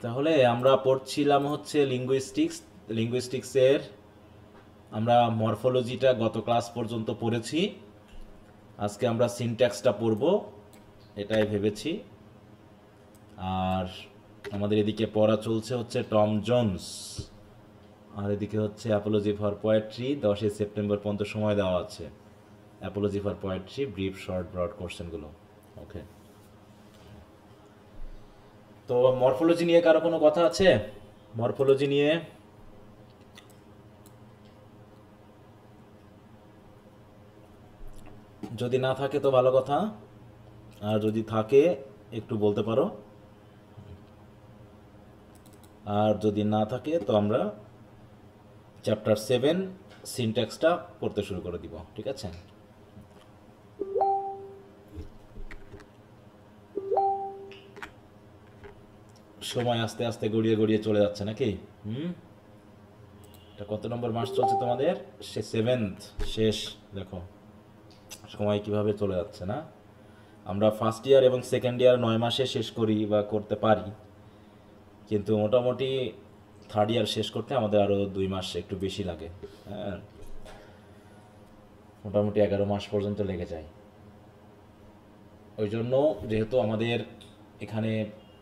তাহলে আমরা পড়ছিলাম হচ্ছে লিঙ্গুইস্টিক্সের আমরা মরফোলজিটা গত ক্লাস পর্যন্ত পড়েছি। আজকে আমরা সিনট্যাক্সটা পড়ব, এটাই ভেবেছি। আর আমাদের এদিকে পড়া চলছে হচ্ছে টম জোন্স, আর এদিকে হচ্ছে অ্যাপোলজি ফর পোয়েট্রি। 10 সেপ্টেম্বর পর্যন্ত সময় দেওয়া আছে। Apology for poetry, brief, short, broad কোশ্চেনগুলো। ওকে, তো মরফোলজি নিয়ে কারো কোনো কথা আছে? মরফোলজি নিয়ে যদি না থাকে তো ভালো কথা, আর যদি থাকে একটু বলতে পারো। আর যদি না থাকে তো আমরা চ্যাপ্টার 7 সিনট্যাক্সটা পড়তে শুরু করে দিব, ঠিক আছে? সময় আস্তে আস্তে গড়িয়ে গড়িয়ে চলে যাচ্ছে নাকি? হুম, এটা কত নম্বর মাস চলছে তোমাদের? 7th, শেষ। দেখো সময় কিভাবে চলে যাচ্ছে না। আমরা ফার্স্ট ইয়ার এবং সেকেন্ড ইয়ার 9 মাসে শেষ করি বা করতে পারি, কিন্তু মোটামুটি থার্ড ইয়ার শেষ করতে আমাদের আরও 2 মাস একটু বেশি লাগে। হ্যাঁ, মোটামুটি 11 মাস পর্যন্ত লেগে যায়। ওই জন্য যেহেতু আমাদের এখানে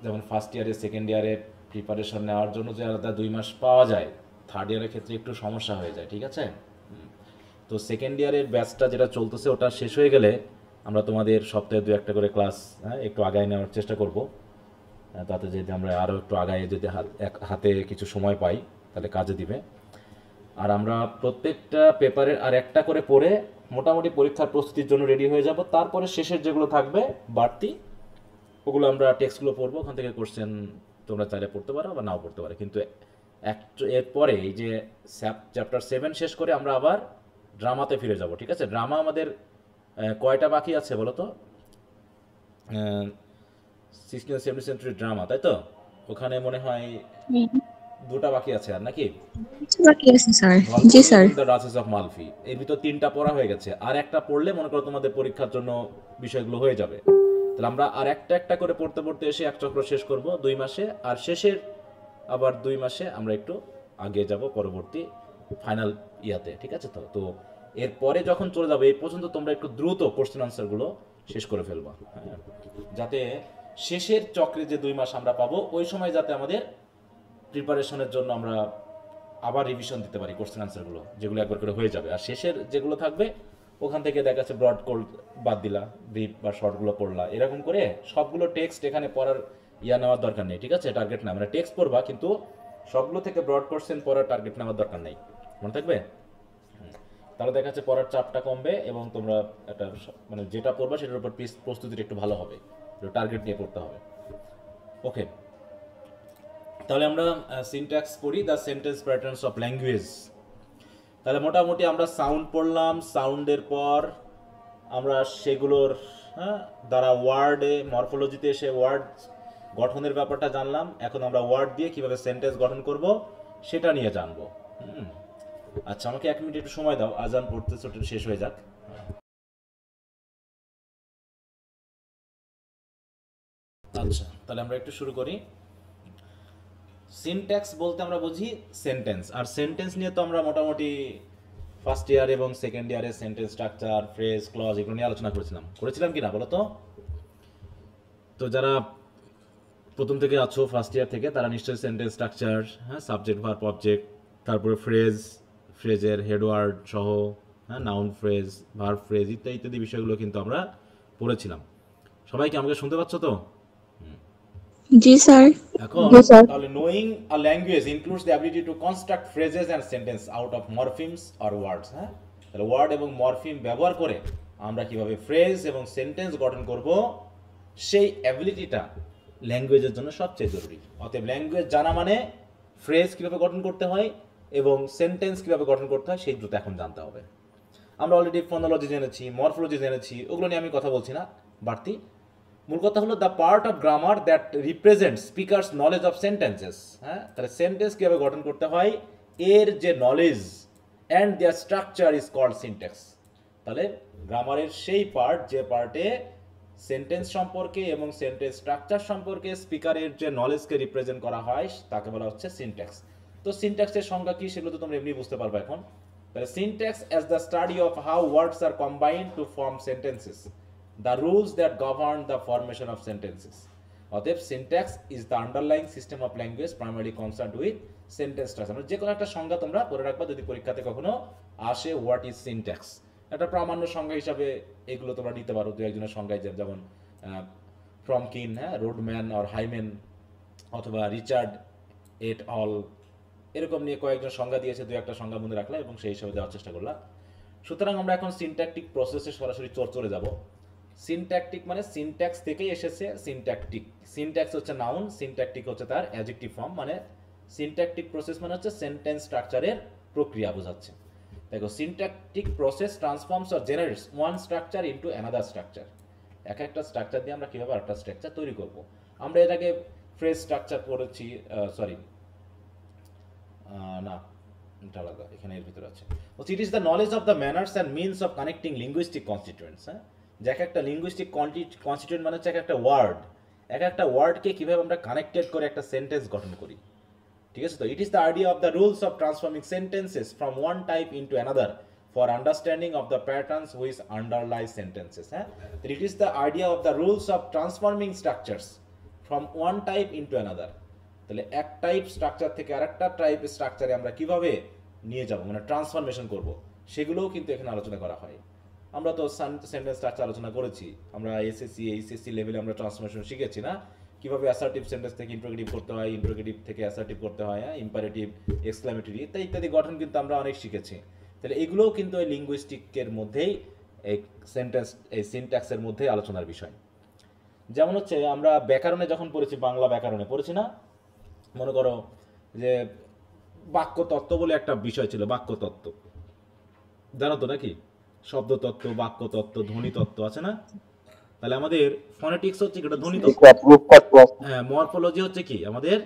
যেমন ফার্স্ট ইয়ারে সেকেন্ড ইয়ারে প্রিপারেশন নেওয়ার জন্য যে আলাদা 2 মাস পাওয়া যায়, থার্ড ইয়ারের ক্ষেত্রে একটু সমস্যা হয়ে যায়, ঠিক আছে? তো সেকেন্ড ইয়ারের ব্যাচটা যেটা চলতেছে ওটা শেষ হয়ে গেলে আমরা তোমাদের সপ্তাহে 2-1টা করে ক্লাস একটু আগায় নেওয়ার চেষ্টা করব। তাতে যদি আমরা আরও একটু আগায় যদি হাতে কিছু সময় পাই তাহলে কাজে দিবে। আর আমরা প্রত্যেকটা পেপারের আর একটা করে পড়ে মোটামুটি পরীক্ষার প্রস্তুতির জন্য রেডি হয়ে যাব। তারপরে শেষের যেগুলো থাকবে বাড়তি, ওগুলো আমরা টেক্সটগুলো পড়বো, ওখান থেকে কোশ্চেন তোমরা চাইলে পড়তে পারো বা নাও পড়তে পারো। কিন্তু এরপরে এই যে চ্যাপ্টার 7 শেষ করে আমরা আবার ড্রামাতে ফিরে যাব, ঠিক আছে? ড্রামা আমাদের কয়টা বাকি আছে বলো তো? 16th-17th সেঞ্চুরি ড্রামা, তাই তো? ওখানে মনে হয় হুম, 2টা বাকি আছে আর, নাকি? কিছু বাকি আছে স্যার। জি ভলপরি স্যার। এবং দ্য ডাচেস অফ মালফি, এর ভিতর 3টা পড়া হয়ে গেছে। আর একটা পড়লে মনে করো তোমাদের পরীক্ষার জন্য বিষয়গুলো হয়ে যাবে। তাহলে আমরা আর একটা একটা করে পড়তে পড়তে এসে এক চক্র শেষ করব 2 মাসে, আর শেষের আবার 2 মাসে আমরা একটু আগে যাব পরবর্তী ফাইনাল ইয়াতে, ঠিক আছে? তো তো এরপরে যখন চলে যাবে এই পর্যন্ত তোমরা একটু দ্রুত কোশ্চেন আনসারগুলো শেষ করে ফেলবা, হ্যাঁ? যাতে শেষের চক্রে যে 2 মাস আমরা পাবো ওই সময় যাতে আমাদের প্রিপারেশনের জন্য আমরা আবার রিভিশন দিতে পারি কোশ্চেন আনসারগুলো, যেগুলো একবার করে হয়ে যাবে। আর শেষের যেগুলো থাকবে ওখান থেকে দেখা যাচ্ছে ব্রড কোড বাদ দিলা, ব্রিফ বা শর্টগুলো পড়লা, এরকম করে সবগুলো টেক্সট এখানে পড়ার নেওয়ার দরকার নেই, ঠিক আছে? টার্গেট না, মানে টেক্সট পড়বা কিন্তু সবগুলো থেকে ব্রড কোশ্চেন পড়ার টার্গেট নেওয়ার দরকার নেই, মনে থাকবে? তাহলে দেখা যাচ্ছে পড়ার চাপটা কমবে এবং তোমরা একটা মানে যেটা পড়বা সেটার উপর প্রস্তুতিটা একটু ভালো হবে, টার্গেট নিয়ে পড়তে হবে। ওকে, তাহলে আমরা সিনট্যাক্স পড়ি, the sentence patterns of language. তাহলে মোটামুটি আমরা সাউন্ড পড়লাম, সাউন্ডের পর আমরা সেগুলোর দ্বারা ওয়ার্ডে মরফোলজিতে এসে ওয়ার্ড গঠনের ব্যাপারটা জানলাম। এখন আমরা ওয়ার্ড দিয়ে কিভাবে সেন্টেন্স গঠন করব সেটা নিয়ে জানবো। হুম, আচ্ছা, আমাকে 1 মিনিট একটু সময় দাও, আজান পড়তে ছোট শেষ হয়ে যাক। আচ্ছা, তাহলে আমরা একটু শুরু করি। সিনট্যাক্স বলতে আমরা বুঝি সেন্টেন্স, আর সেন্টেন্স নিয়ে তো আমরা মোটামুটি ফার্স্ট ইয়ার এবং সেকেন্ড ইয়ারে সেন্টেন্স স্ট্রাকচার, ফ্রেজ, ক্লজ এগুলো নিয়ে আলোচনা করেছিলাম কি না বলো তো? তো যারা প্রথম থেকে আছো ফার্স্ট ইয়ার থেকে তারা নিশ্চয়ই সেন্টেন্স স্ট্রাকচার, হ্যাঁ, সাবজেক্ট, ভার্ব, অবজেক্ট, তারপরে ফ্রেজ, ফ্রেজের হেডওয়ার্ড সহ, হ্যাঁ, নাউন ফ্রেজ, ভার্ব ফ্রেজ ইত্যাদি ইত্যাদি বিষয়গুলো কিন্তু আমরা পড়েছিলাম। সবাই কি আমাকে শুনতে পাচ্ছ তো? জি স্যার। এখন জি স্যার। তাহলে knowing a language includes the ability to construct phrases and sentence out of মরফিমস or words. হ্যাঁ, তাহলে ওয়ার্ড এবং মরফিম ব্যবহার করে আমরা কিভাবে ফ্রেজ এবং সেন্টেন্স গঠন করব সেই অ্যাবিলিটিটা ল্যাঙ্গুয়েজের জন্য সবচেয়ে জরুরি। অতএব ল্যাঙ্গুয়েজ জানা মানে ফ্রেজ কীভাবে গঠন করতে হয় এবং সেন্টেন্স কীভাবে গঠন করতে হয় সেই দুটো এখন জানতে হবে। আমরা অলরেডি ফোনোলজি জেনেছি, মরফোলজি জেনেছি, ওগুলো নিয়ে আমি কথা বলছি না বাড়তি। মূল কথা হলো the part of grammar that represent speakers knowledge of sentences. হ্যাঁ, তাহলে সেন্টেন্স কীভাবে গঠন করতে হয় এর যে knowledge and their structure is called syntax. তাহলে গ্রামারের সেই পার্ট যে পার্টে সেন্টেন্স সম্পর্কে এবং সেন্টেন্স স্ট্রাকচার সম্পর্কে স্পিকারের যে নলেজকে রিপ্রেজেন্ট করা হয় তাকে বলা হচ্ছে সিনট্যাক্স। তো সিনট্যাক্সের সংজ্ঞা কি সেগুলো তো তোমরা এমনি বুঝতে পারবে এখন। তাহলে syntax as the study of how words are combined to form sentences, the rules that govern the formation of sentences. অতএব syntax is the underlying system of language primary concern with sentence structure. যে কোনো একটা সংজ্ঞা তোমরা পড়ে রাখবা যদি পরীক্ষাতে কখনো আসে, হোয়াট ইজ সিনট্যাক্স। একটা প্রামাণ্য সংজ্ঞা হিসাবে এগুলো তোমরা নিতে পারো দু একজনের সংজ্ঞায়, যেমন ফ্রমকিন, হ্যাঁ, রোডম্যান অর হাইমেন, অথবা রিচার্ড এট অল, এরকম নিয়ে কয়েকজন সংজ্ঞা দিয়েছে, দু একটা সংজ্ঞা মনে রাখলাম এবং সেই হিসাবে দেওয়ার চেষ্টা করলাম। সুতরাং আমরা এখন সিনট্যাকটিক প্রসেসে সরাসরি চলে যাব। সিনট্যাকটিক মানে সিনট্যাক্স থেকেই এসেছে সিনট্যাকটিক। সিনট্যাক্স হচ্ছে নাউন, সিনট্যাকটিক হচ্ছে তার অ্যাডজেক্টিভ ফর্ম। মানে সিনট্যাকটিক প্রসেস মানে হচ্ছে সেন্টেন্স স্ট্রাকচারের প্রক্রিয়া বোঝাচ্ছে। দেখো, syntactic process transforms or generates one structure into another structure. এক একটা স্ট্রাকচার দিয়ে আমরা কীভাবে আরেকটা স্ট্রাকচার তৈরি করব। আমরা এটাকে ফ্রেজ স্ট্রাকচার পড়েছি, সরি না, এটা আলাদা, এখানে এর ভিতরে আছে। ইট is the knowledge of the manners and means of connecting linguistic constituents. হ্যাঁ, যে এক একটা লিঙ্গুইস্টিক কনস্টিটিউয়েন্ট মানে হচ্ছে এক একটা ওয়ার্ড, এক একটা ওয়ার্ডকে কীভাবে আমরা কানেক্টেড করে একটা সেন্টেন্স গঠন করি। ঠিক আছে? তো it is the idea of the rules of transforming sentences from one type into another for understanding of the patterns which underlie sentences. হ্যাঁ, it is the idea of the rules of transforming structures from one type into another. তাহলে এক type structure থেকে আরেকটা type স্ট্রাকচারে আমরা কিভাবে নিয়ে যাব, মানে ট্রান্সফরমেশন করব, সেগুলোও কিন্তু এখানে আলোচনা করা হয়। আমরা তো সেন্টেন্স স্ট্রাকচার আলোচনা করেছি, আমরা এসএসসি এইচএসসি লেভেলে আমরা ট্রান্সফরমেশন শিখেছি না, কিভাবে অ্যাসার্টিভ সেন্টেন্স থেকে ইন্টারোগেটিভ করতে হয়, ইন্টারোগেটিভ থেকে অ্যাসার্টিভ করতে হয়, ইম্পারেটিভ, এক্সক্লেমেটরি ইত্যাদি গঠন কিন্তু আমরা অনেক শিখেছি। তাহলে এগুলোও কিন্তু এই লিঙ্গুইস্টিকের মধ্যেই, এই সেন্টেন্স, এই সিনট্যাক্সের মধ্যেই আলোচনার বিষয়। যেমন হচ্ছে আমরা ব্যাকরণে যখন পড়েছি, বাংলা ব্যাকরণে পড়েছি না, মনে করো যে বাক্যতত্ত্ব বলে একটা বিষয় ছিল, বাক্যতত্ত্ব জানো তো নাকি? শব্দতত্ত্ব, বাক্যতত্ত্ব, ধ্বনিতত্ত্ব আছে না? তাহলে আমাদের ফনেটিক্স হচ্ছে কি, এটা ধ্বনিতত্ত্ব। হ্যাঁ, মরফোলজি হচ্ছে কি আমাদের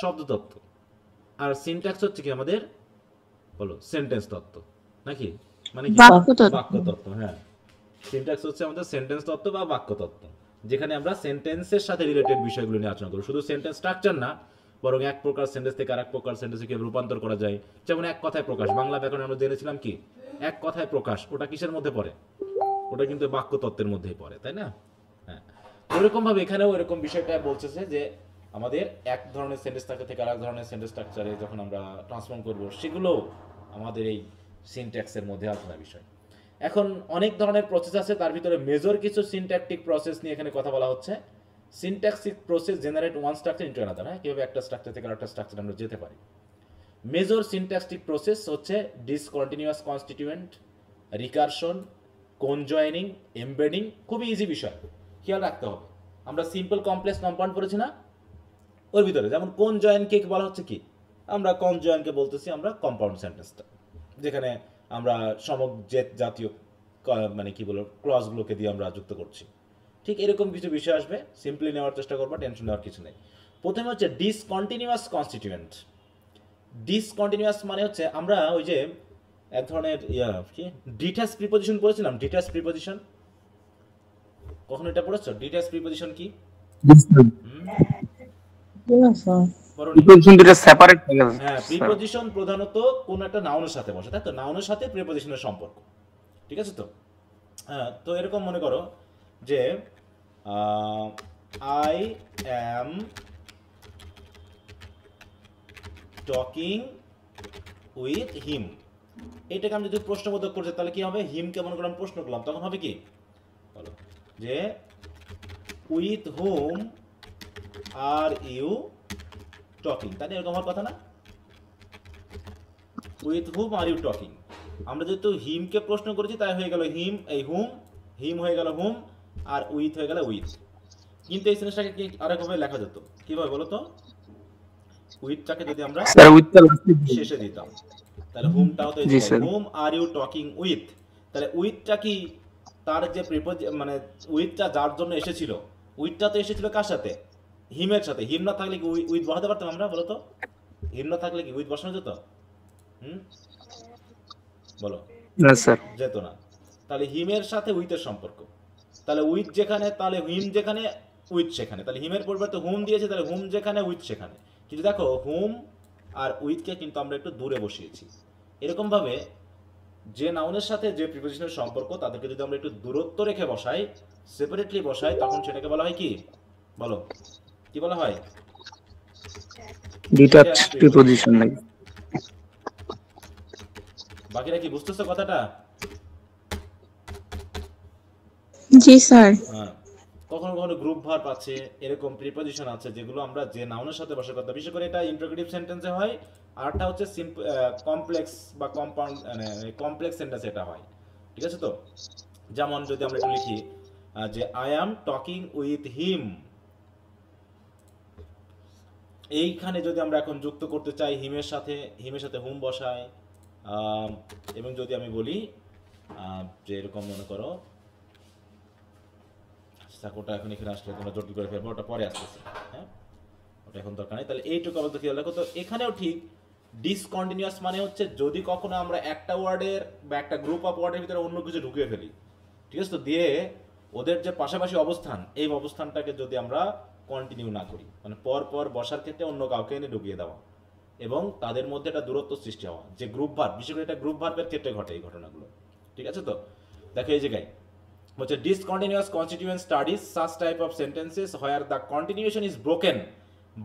শব্দতত্ত্ব, আর সিনট্যাক্স হচ্ছে কি আমাদের, বলো, সেন্টেন্স তত্ত্ব নাকি? মানে কি? বাক্যতত্ত্ব। হ্যাঁ, সিনট্যাক্স হচ্ছে আমাদের সেন্টেন্স তত্ত্ব বা বাক্যতত্ত্ব, যেখানে আমরা সেন্টেন্সের সাথে রিলেটেড বিষয়গুলো নিয়ে আলোচনা করি। শুধু সেন্টেন্স স্ট্রাকচার না, বরং এক প্রকার সেন্টেন্স থেকে আরেক প্রকার সেন্টেন্সে কিভাবে রূপান্তর করা যায়। যেমন এক কথায় প্রকাশ, বাংলা ব্যাকরণে আমরা জেনেছিলাম কি এক কথায় প্রকাশ, ওটা কিসের মধ্যে পড়ে? ওটা কিন্তু বাক্যতত্ত্বের মধ্যেই পড়ে, তাই না? হ্যাঁ, ওইরকম ভাবে এখানেও এরকম বিষয়টা বলতেছে যে আমাদের এক ধরনের সেন্টেন্স স্ট্রাকচার থেকে আরেক ধরনের সেন্টেন্স স্ট্রাকচারে যখন আমরা ট্রান্সফর্ম করব, সেগুলো আমাদের এই সিনট্যাক্সের মধ্যে আলোচনার বিষয়। এখন অনেক ধরনের প্রসেস আছে, তার ভিতরে মেজর কিছু সিনট্যাকটিক প্রসেস নিয়ে এখানে কথা বলা হচ্ছে। Syntactic process generate one structure into another. হ্যাঁ, কিভাবে একটা স্ট্রাকচার থেকে আরেকটা স্ট্রাকচারে আমরা যেতে পারি। মেজর সিনট্যাক্সটিক প্রসেস হচ্ছে ডিসকন্টিনিউয়াস কনস্টিটিউয়েন্ট, রিকারশন, কনজয়েনিং, এমবেডিং। খুবই ইজি বিষয়, খেয়াল রাখতে হবে। আমরা সিম্পল কমপ্লেক্স কম্পাউন্ড পড়েছি না, ওর ভিতরে যেমন কনজয়েনকে বলা হচ্ছে কি, আমরা কনজয়েনকে বলতেছি আমরা কম্পাউন্ড সেন্টেন্সটা, যেখানে আমরা সমজেত জাতীয় মানে কি বলবো ক্লজগুলোকে দিয়ে আমরা যুক্ত করছি। ঠিক এরকম কিছু বিষয় আসবে, সিম্পলি নেওয়ার চেষ্টা করবো, টেনশন নেওয়ার কিছু নেই। প্রথমে হচ্ছে ডিসকন্টিনিউয়াস কনস্টিটিউয়েন্ট। ডিসকন্টিনিউয়াস মানে হচ্ছে আমরা ওই যে এক ধরনের কি ডিটাচ প্রিপোজিশন পড়েছিলাম, ডিটাচ প্রিপোজিশন, কখনো এটা পড়েছো? ডিটাচ প্রিপোজিশন কি? প্রিপোজিশন দুটো সেপারেট হয়ে গেছে। হ্যাঁ, প্রিপোজিশন প্রধানত কোন একটা নাউনের সাথে বসে, তাই তো? নাউনের সাথে প্রিপোজিশনের সম্পর্ক, ঠিক আছে তো? হ্যাঁ, তো এরকম মনে করো যে I am talking with him, এটাকে আমি যদি প্রশ্নবোধক করছি তাহলে কি হবে? হিমকে মনে করলাম প্রশ্ন করলাম, তখন হবে কি, বলো, যে with whom are you talking, তাই এরকম হওয়ার কথা না? With whom are you talking. আমরা যেহেতু হিমকে প্রশ্ন করেছি তাই হয়ে গেল হিম, এই হুম, হিম হয়ে গেল হুম, আর উইথ হয়ে গেল উইথ। কিন্তু এই সেন্টেন্সটাকে কি আরেকভাবে লেখা যেত, কিভাবে বলো তো? উইথটাকে যদি আমরা শেষে দিতাম, তাহলে হুমটা হতো হুম আর ইউ টকিং উইথ। তাহলে উইথটা কি তার যে মানে উইথটা যার জন্য এসেছিল, উইথটা তো এসেছিল কার সাথে? হিমের সাথে। হিম না থাকলে কি উইথ বসাতে পারতাম আমরা, বলো তো? হিম না থাকলে কি উইথ বসানো যেত? বলো, না স্যার, যেত না। তাহলে হিমের সাথে উইথের সম্পর্ক, তাহলে উইথ যেখানে, তাহলে হিম যেখানে, উইথ সেখানে। তাহলে হিমের পরিবর্তে হুম দিয়েছে, তাহলে হুম যেখানে, উইথ সেখানে। কিন্তু দেখো হুম আর উইথকে কিন্তু আমরা একটু দূরে বসিয়েছি। এরকমভাবে যে নাউনের সাথে যে প্রিপোজিশনের সম্পর্ক তাদেরকে যদি আমরা একটু দূরত্ব রেখে বসাই, সেপারেটলি বসাই, তখন সেটাকে বলা হয় কি? বলো, কি বলা হয়? ডিটাচ প্রিপজিশন লাগে। বাকিরা কি বুঝতেছো কথাটা? জি স্যার। হ্যাঁ, কখনো কখনো গ্রুপ ভার্ব আছে, এরকম প্রিপজিশন আছে যেগুলো আমরা যে নাউনের সাথে বসার কথা, বিশেষ করে এটা ইন্টারোগেটিভ সেন্টেন্সে হয়, আরটা হচ্ছে কমপ্লেক্স বা কম্পাউন্ড, মানে কমপ্লেক্স সেন্টেন্স এটা হয়। ঠিক আছে তো? যেমন যদি আমরা একটু লিখি যে I am talking with him, এইখানে যদি আমরা এখন যুক্ত করতে চাই হিমের সাথে হুম বসাই, এবং যদি আমি বলি যে এরকম মনে করো, ওটা এখন এখানে আসলে তোমরা জটিল করে ফেলবো, ওটা পরে আসতেছে, হ্যাঁ, ওটা এখন দরকার নেই। তাহলে এইটুকু আপাতত খেয়াল রাখো। তো এখানেও ঠিক ডিসকন্টিনিউয়াস মানে হচ্ছে যদি কখনো আমরা একটা ওয়ার্ডের বা একটা গ্রুপ অফ ওয়ার্ডের ভিতরে অন্য কিছু ঢুকিয়ে ফেলি, ঠিক আছে তো, দিয়ে ওদের যে পাশাপাশি অবস্থান, এই অবস্থানটাকে যদি আমরা কন্টিনিউ না করি, মানে পর পর বসার ক্ষেত্রে অন্য কাউকে এনে ঢুকিয়ে দেওয়া এবং তাদের মধ্যে একটা দূরত্ব সৃষ্টি হওয়া, যে গ্রুপ ভার্ব, বিশেষ করে এটা গ্রুপ ভার্বের ক্ষেত্রে ঘটে এই ঘটনাগুলো। ঠিক আছে তো? দেখো এই জায়গায় হচ্ছে discontinuous constituent studies such type of sentences where the continuation is broken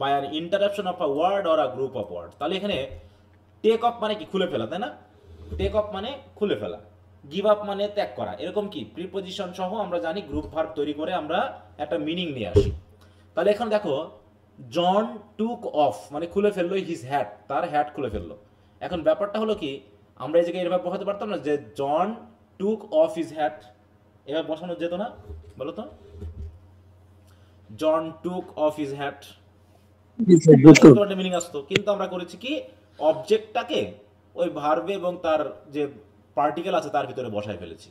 by an interruption of a word or a group of words। তাহলে এখানে টেক অফ মানে কি? খুলে ফেলা, তাই না? টেক অফ মানে খুলে ফেলা, গিভ আপ মানে ত্যাগ করা, এরকম কি প্রিপজিশন সহ আমরা জানি গ্রুপ ভার্ব তৈরি করে আমরা একটা মিনিং নিয়ে আসি। তাহলে এখন দেখো জন টুক অফ মানে খুলে ফেললো হিজ হ্যাট, তার হ্যাট খুলে ফেললো। এখন ব্যাপারটা হলো কি, আমরা এই জায়গায় এভাবে বসাতে পারতাম না যে John took off his hat, এবার বসানো যেত না? বলো তো, John took off his hat, meaning আসতো। কিন্তু আমরা করেছি কি, অবজেক্টটাকে ওই ভার্বে এবং তার যে পার্টিকেল আছে তার ভিতরে বসায় ফেলেছি।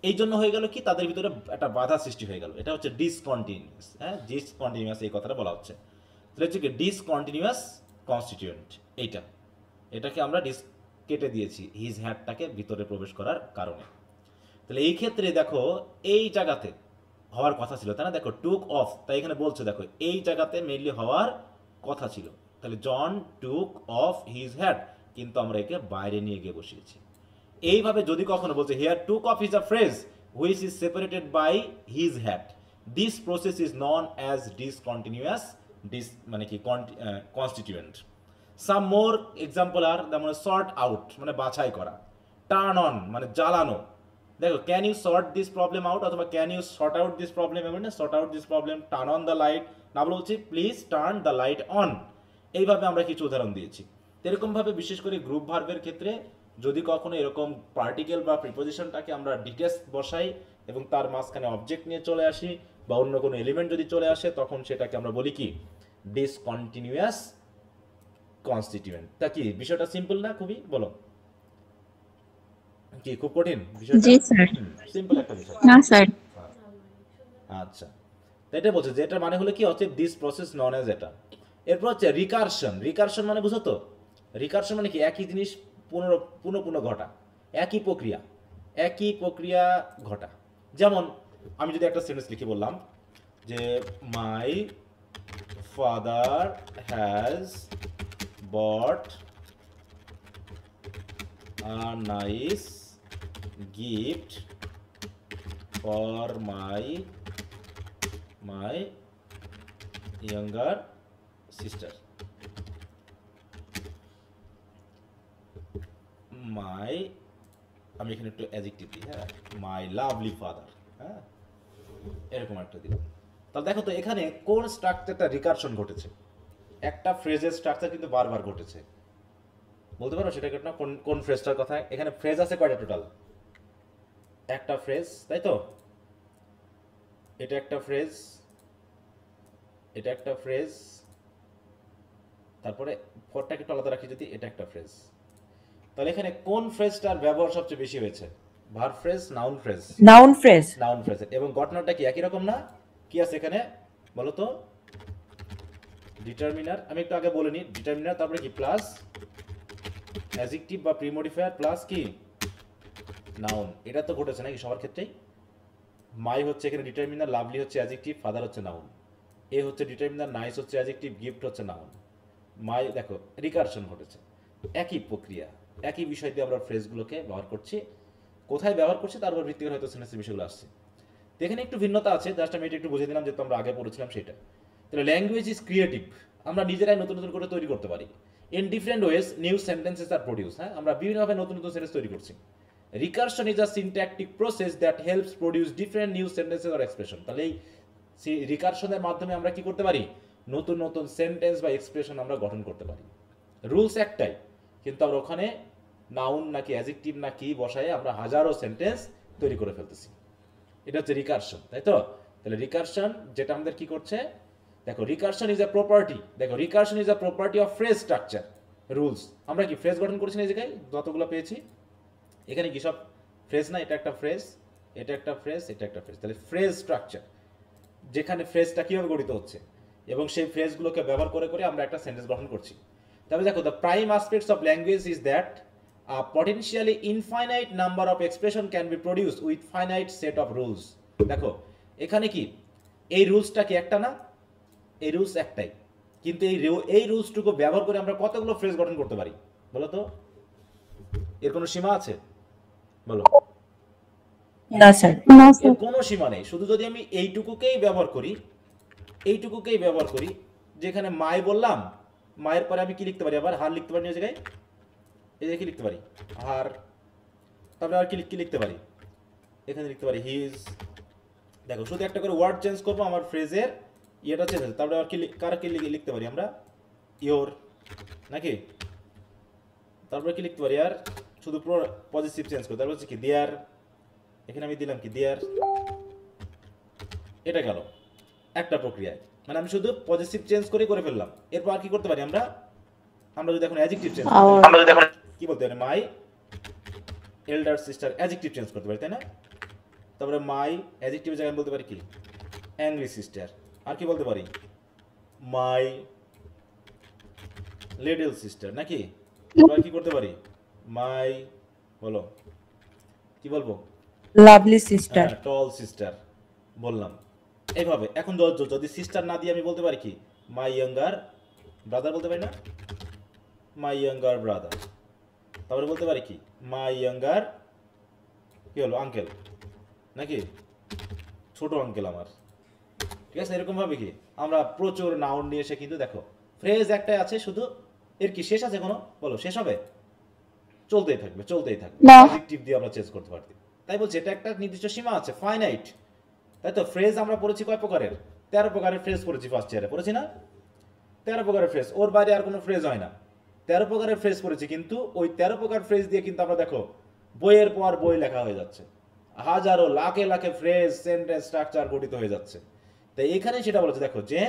এই জন্য হয়ে গেল কি, তাদের ভিতরে একটা বাধা সৃষ্টি হয়ে গেল। এটা হচ্ছে ডিসকন্টিনিউয়াস। হ্যাঁ, ডিসকন্টিনিউয়াস এই কথাটা বলা হচ্ছে। তাহলে হচ্ছে কি ডিসকন্টিনিউয়াস কনস্টিটিউয়েন্ট, এটাকে আমরা কেটে দিয়েছি হিজ হ্যাটটাকে ভিতরে প্রবেশ করার কারণে। তাহলে এই ক্ষেত্রে দেখো এই জায়গাতে হওয়ার কথা ছিল, তাই না? দেখো টুক অফ, তাই এখানে বলছে দেখো এই জায়গাতে মেইনলি হওয়ার কথা ছিল। তাহলে জন টুক অফ হিজ হ্যাট, কিন্তু আমরা একে বাইরে নিয়ে গিয়ে বসিয়েছি। এইভাবে যদি কখনো বলছে here took off is a phrase which is separated by his hat, this process is known as discontinuous মানে কি কনস্টিটিউয়েন্ট। সাম মোর এক্সাম্পল আর যেমন সর্ট আউট মানে বাছাই করা, টার্ন অন মানে জ্বালানো। দেখো can you sort this problem out, অথবা can you sort out this problem, এমন না sort out this problem, turn on the light, না বলে বলছি please turn the light on. এইভাবে আমরা কিছু উদাহরণ দিয়েছি। এরকমভাবে বিশেষ করে গ্রুপ ভার্বের ক্ষেত্রে যদি কখনো এরকম পার্টিকেল বা প্রিপোজিশনটাকে আমরা ডিটেলস বসাই এবং তার মাঝখানে অবজেক্ট নিয়ে চলে আসি বা অন্য কোনো এলিমেন্ট যদি চলে আসে, তখন সেটাকে আমরা বলি কি, ডিসকন্টিনিউয়াস কনস্টিটিউয়েন্ট। তা কি বিষয়টা সিম্পল না খুবই? বলো কি খুব কঠিন বিষয়টা? জি স্যার। সিম্পল একটা বিষয় না স্যার। আচ্ছা, তো এটা বলছে যে এটা মানে হলো কি হচ্ছে দিস প্রসেস নন অ্যাজ এটা। এরপর হচ্ছে রিকারশন। রিকারশন মানে বুঝো তো? রিকারশন মানে কি একই জিনিস পুনঃ ঘটা, একই প্রক্রিয়া ঘটা। যেমন আমি যদি একটা সেন্টেন্স লিখে বললাম যে my father has bought a nice gift for my younger sister. আমি এখানে একটু অ্যাডজেক্টিভ দিই, হ্যাঁ, মাই লাভলি ফাদার, হ্যাঁ, এরকম একটা দিলাম। তাহলে দেখো তো এখানে কোন স্ট্রাকচারটা রিকারশন ঘটেছে? একটা ফ্রেজের স্ট্রাকচার কিন্তু বারবার ঘটেছে। বলতে পারো সেটা ঘটনা কোন ফ্রেজটার কথা? এখানে ফ্রেজ আছে কয়টা টোটাল? একটা ফ্রেজ, তাই তো? এটা একটা ফ্রেজ, এটা একটা ফ্রেজ, তারপরে ফরটাকে একটু আলাদা রাখি যদি, এটা একটা ফ্রেজ। তাহলে এখানে কোন ফ্রেজটার ব্যবহার সবচেয়ে বেশি হয়েছে? Verb phrase, noun phrase? Noun phrase. এবং ঘটনাটা কি একই রকম না? কি আছে এখানে বলো তো? ডিটারমিনার, আমি একটু আগে বলে নিই, ডিটারমিনার, তারপরে কি প্লাস অ্যাডজেক্টিভ বা প্রিমোডিফায়ার প্লাস কি নাউন। এটা তো ঘটেছে নাকি সবার ক্ষেত্রেই? মাই হচ্ছে এখানে ডিটারমিনার, লাভলি হচ্ছে অ্যাডজেক্টিভ, ফাদার হচ্ছে নাউন। এ হচ্ছে ডিটারমিনার, নাইস হচ্ছে অ্যাডজেক্টিভ, গিফট হচ্ছে নাউন। মাই দেখো রিকারশন ঘটেছে, একই প্রক্রিয়া, একই বিষয় দিয়ে আমরা ফ্রেজগুলোকে ব্যবহার করছি। কোথায় ব্যবহার করছি তার উপর ভিত্তি করে হয়তো সেন্টেন্সের বিষয়গুলো আসছে। তো এখানে একটু ভিন্নতা আছে, জাস্ট আমি এটা একটু বুঝে দিলাম যেহেতু আমরা আগে পড়েছিলাম সেটা। তাহলে ল্যাঙ্গুয়েজ ইজ ক্রিয়েটিভ, আমরা নিজেরাই নতুন নতুন করে তৈরি করতে পারি। In different ways new sentences are produce, হ্যাঁ আমরা বিভিন্নভাবে নতুন নতুন সেন্টেন্স তৈরি করছি। Recursion is a syntactic process that helps produce different new sentences or expression. তাহলে এই রিকারশনের মাধ্যমে আমরা কি করতে পারি, নতুন নতুন সেন্টেন্স বা এক্সপ্রেশন আমরা গঠন করতে পারি। রুলস একটাই, কিন্তু আমরা ওখানে নাউন নাকি অ্যাডজেক্টিভ না কি বসায় আমরা হাজারো সেন্টেন্স তৈরি করে ফেলতেছি। এটা হচ্ছে রিকারশন, তাই তো? তাহলে রিকারশন যেটা আমাদের কি করছে, দেখো রিকারশন ইজ আ প্রপার্টি, দেখো recursion is a property of phrase structure rules. আমরা কি ফ্রেজ গঠন করেছি না এই জায়গায় যতগুলো পেয়েছি, এখানে কি সব ফ্রেজ না? এটা একটা ফ্রেজ, এটা একটা ফ্রেজ, এটা একটা ফ্রেজ। তাহলে ফ্রেজ স্ট্রাকচার, যেখানে ফ্রেজটা কিভাবে গঠিত হচ্ছে এবং সেই ফ্রেজগুলোকে ব্যবহার করে করে আমরা একটা সেন্টেন্স গঠন করছি। তবে দেখো the prime aspects of language is that a potentially infinite number of expression can be produced with finite set of rules। দেখো এখানে কি এই রুলসটা কি একটা না? এই রুলস একটাই, কিন্তু এই রুলসটুকু ব্যবহার করে আমরা কতগুলো ফ্রেজ গঠন করতে পারি বলো তো? এর কোনো সীমা আছে? বলো। না স্যার। না এর স্যার। কোনো সীমা নেই। শুধু যদি আমি এইটুকুকেই ব্যবহার করি, এইটুকুকেই ব্যবহার করি, যেখানে মাই বললাম, মায়ের পরে আমি কি লিখতে পারি, আবার হার লিখতে পারি এই জায়গায়, এই যে কি লিখতে পারি হার, তারপরে আর কি লিখতে পারি, এখানে লিখতে পারি হিজ। দেখো শুধু একটা করে ওয়ার্ড চেঞ্জ করবো, আমার ফ্রেজের ইয়েটা চেঞ্জ হচ্ছে। তারপরে আর কি কার কি লিখতে পারি আমরা, ইয়োর নাকি, তারপরে কি লিখতে পারি আর শুধু পজিটিভ চেঞ্জ করতে, তারপর হচ্ছে কি দেয়ার, এখানে আমি দিলাম কি দেয়ার। এটা গেল একটা প্রক্রিয়ায়, মানে আমি শুধু পজিটিভ চেঞ্জ করে ফেললাম। এরপর আর কি করতে পারি আমরা, আমরা যদি এখন অ্যাডজেক্টিভ চেঞ্জ করি, আমরা যদি এখন কি বলতে পারি, মাই এল্ডার সিস্টার, অ্যাডজেক্টিভ চেঞ্জ করতে পারি, তাই না? তারপরে মাই অ্যাডজেক্টিভের জায়গায় বলতে পারি কি অ্যাংরি সিস্টার। আর কি বলতে পারি, মাই লিটল সিস্টার নাকি। আর কি করতে পারি, মাই, বলো কি বলবো, লাভলি সিস্টার। টল সিস্টার বললাম। এইভাবে এখন যদি সিস্টার না দিয়ে আমি বলতে পারি কি মাই ইয়াঙ্গার ব্রাদার বলতে পারি না, মাই ইয়াঙ্গার ব্রাদার। তারপরে বলতে পারি কি মাই ইয়াঙ্গার কি হলো আঙ্কেল নাকি, ছোট আঙ্কেল আমার। ঠিক আছে, এরকম ভাবে কি আমরা প্রচুর নাউন নিয়ে এসে, কিন্তু দেখো ফ্রেজ একটাই আছে, শুধু এর কি শেষ আছে কোনো, বলো শেষ হবে? চলতেই থাকবে চলতেই থাকবে, না। অ্যাডজেক্টিভ দিয়ে আমরা চেঞ্জ করতে পারতি। তাই বলছি এটা একটা নির্দিষ্ট সীমা আছে, ফাইনাইট। তাই তো ফ্রেজ আমরা পড়েছি কয় প্রকারের, 13 প্রকারের ফ্রেজ পড়েছি ফার্স্ট ইয়ারে, পড়েছি না? 13 প্রকারের ফ্রেজ, ওর বাইরে আর কোনো ফ্রেজ হয় না। 13 প্রকারের ফ্রেজ পড়েছি, কিন্তু ওই 13 প্রকার ফ্রেজ দিয়ে কিন্তু আমরা দেখো বইয়ের পর বই লেখা হয়ে যাচ্ছে, হাজারো লাখে লাখে ফ্রেজ সেন্টেন্স স্ট্রাকচার গঠিত হয়ে যাচ্ছে। তাই এখানে সেটা বলেছে দেখো যে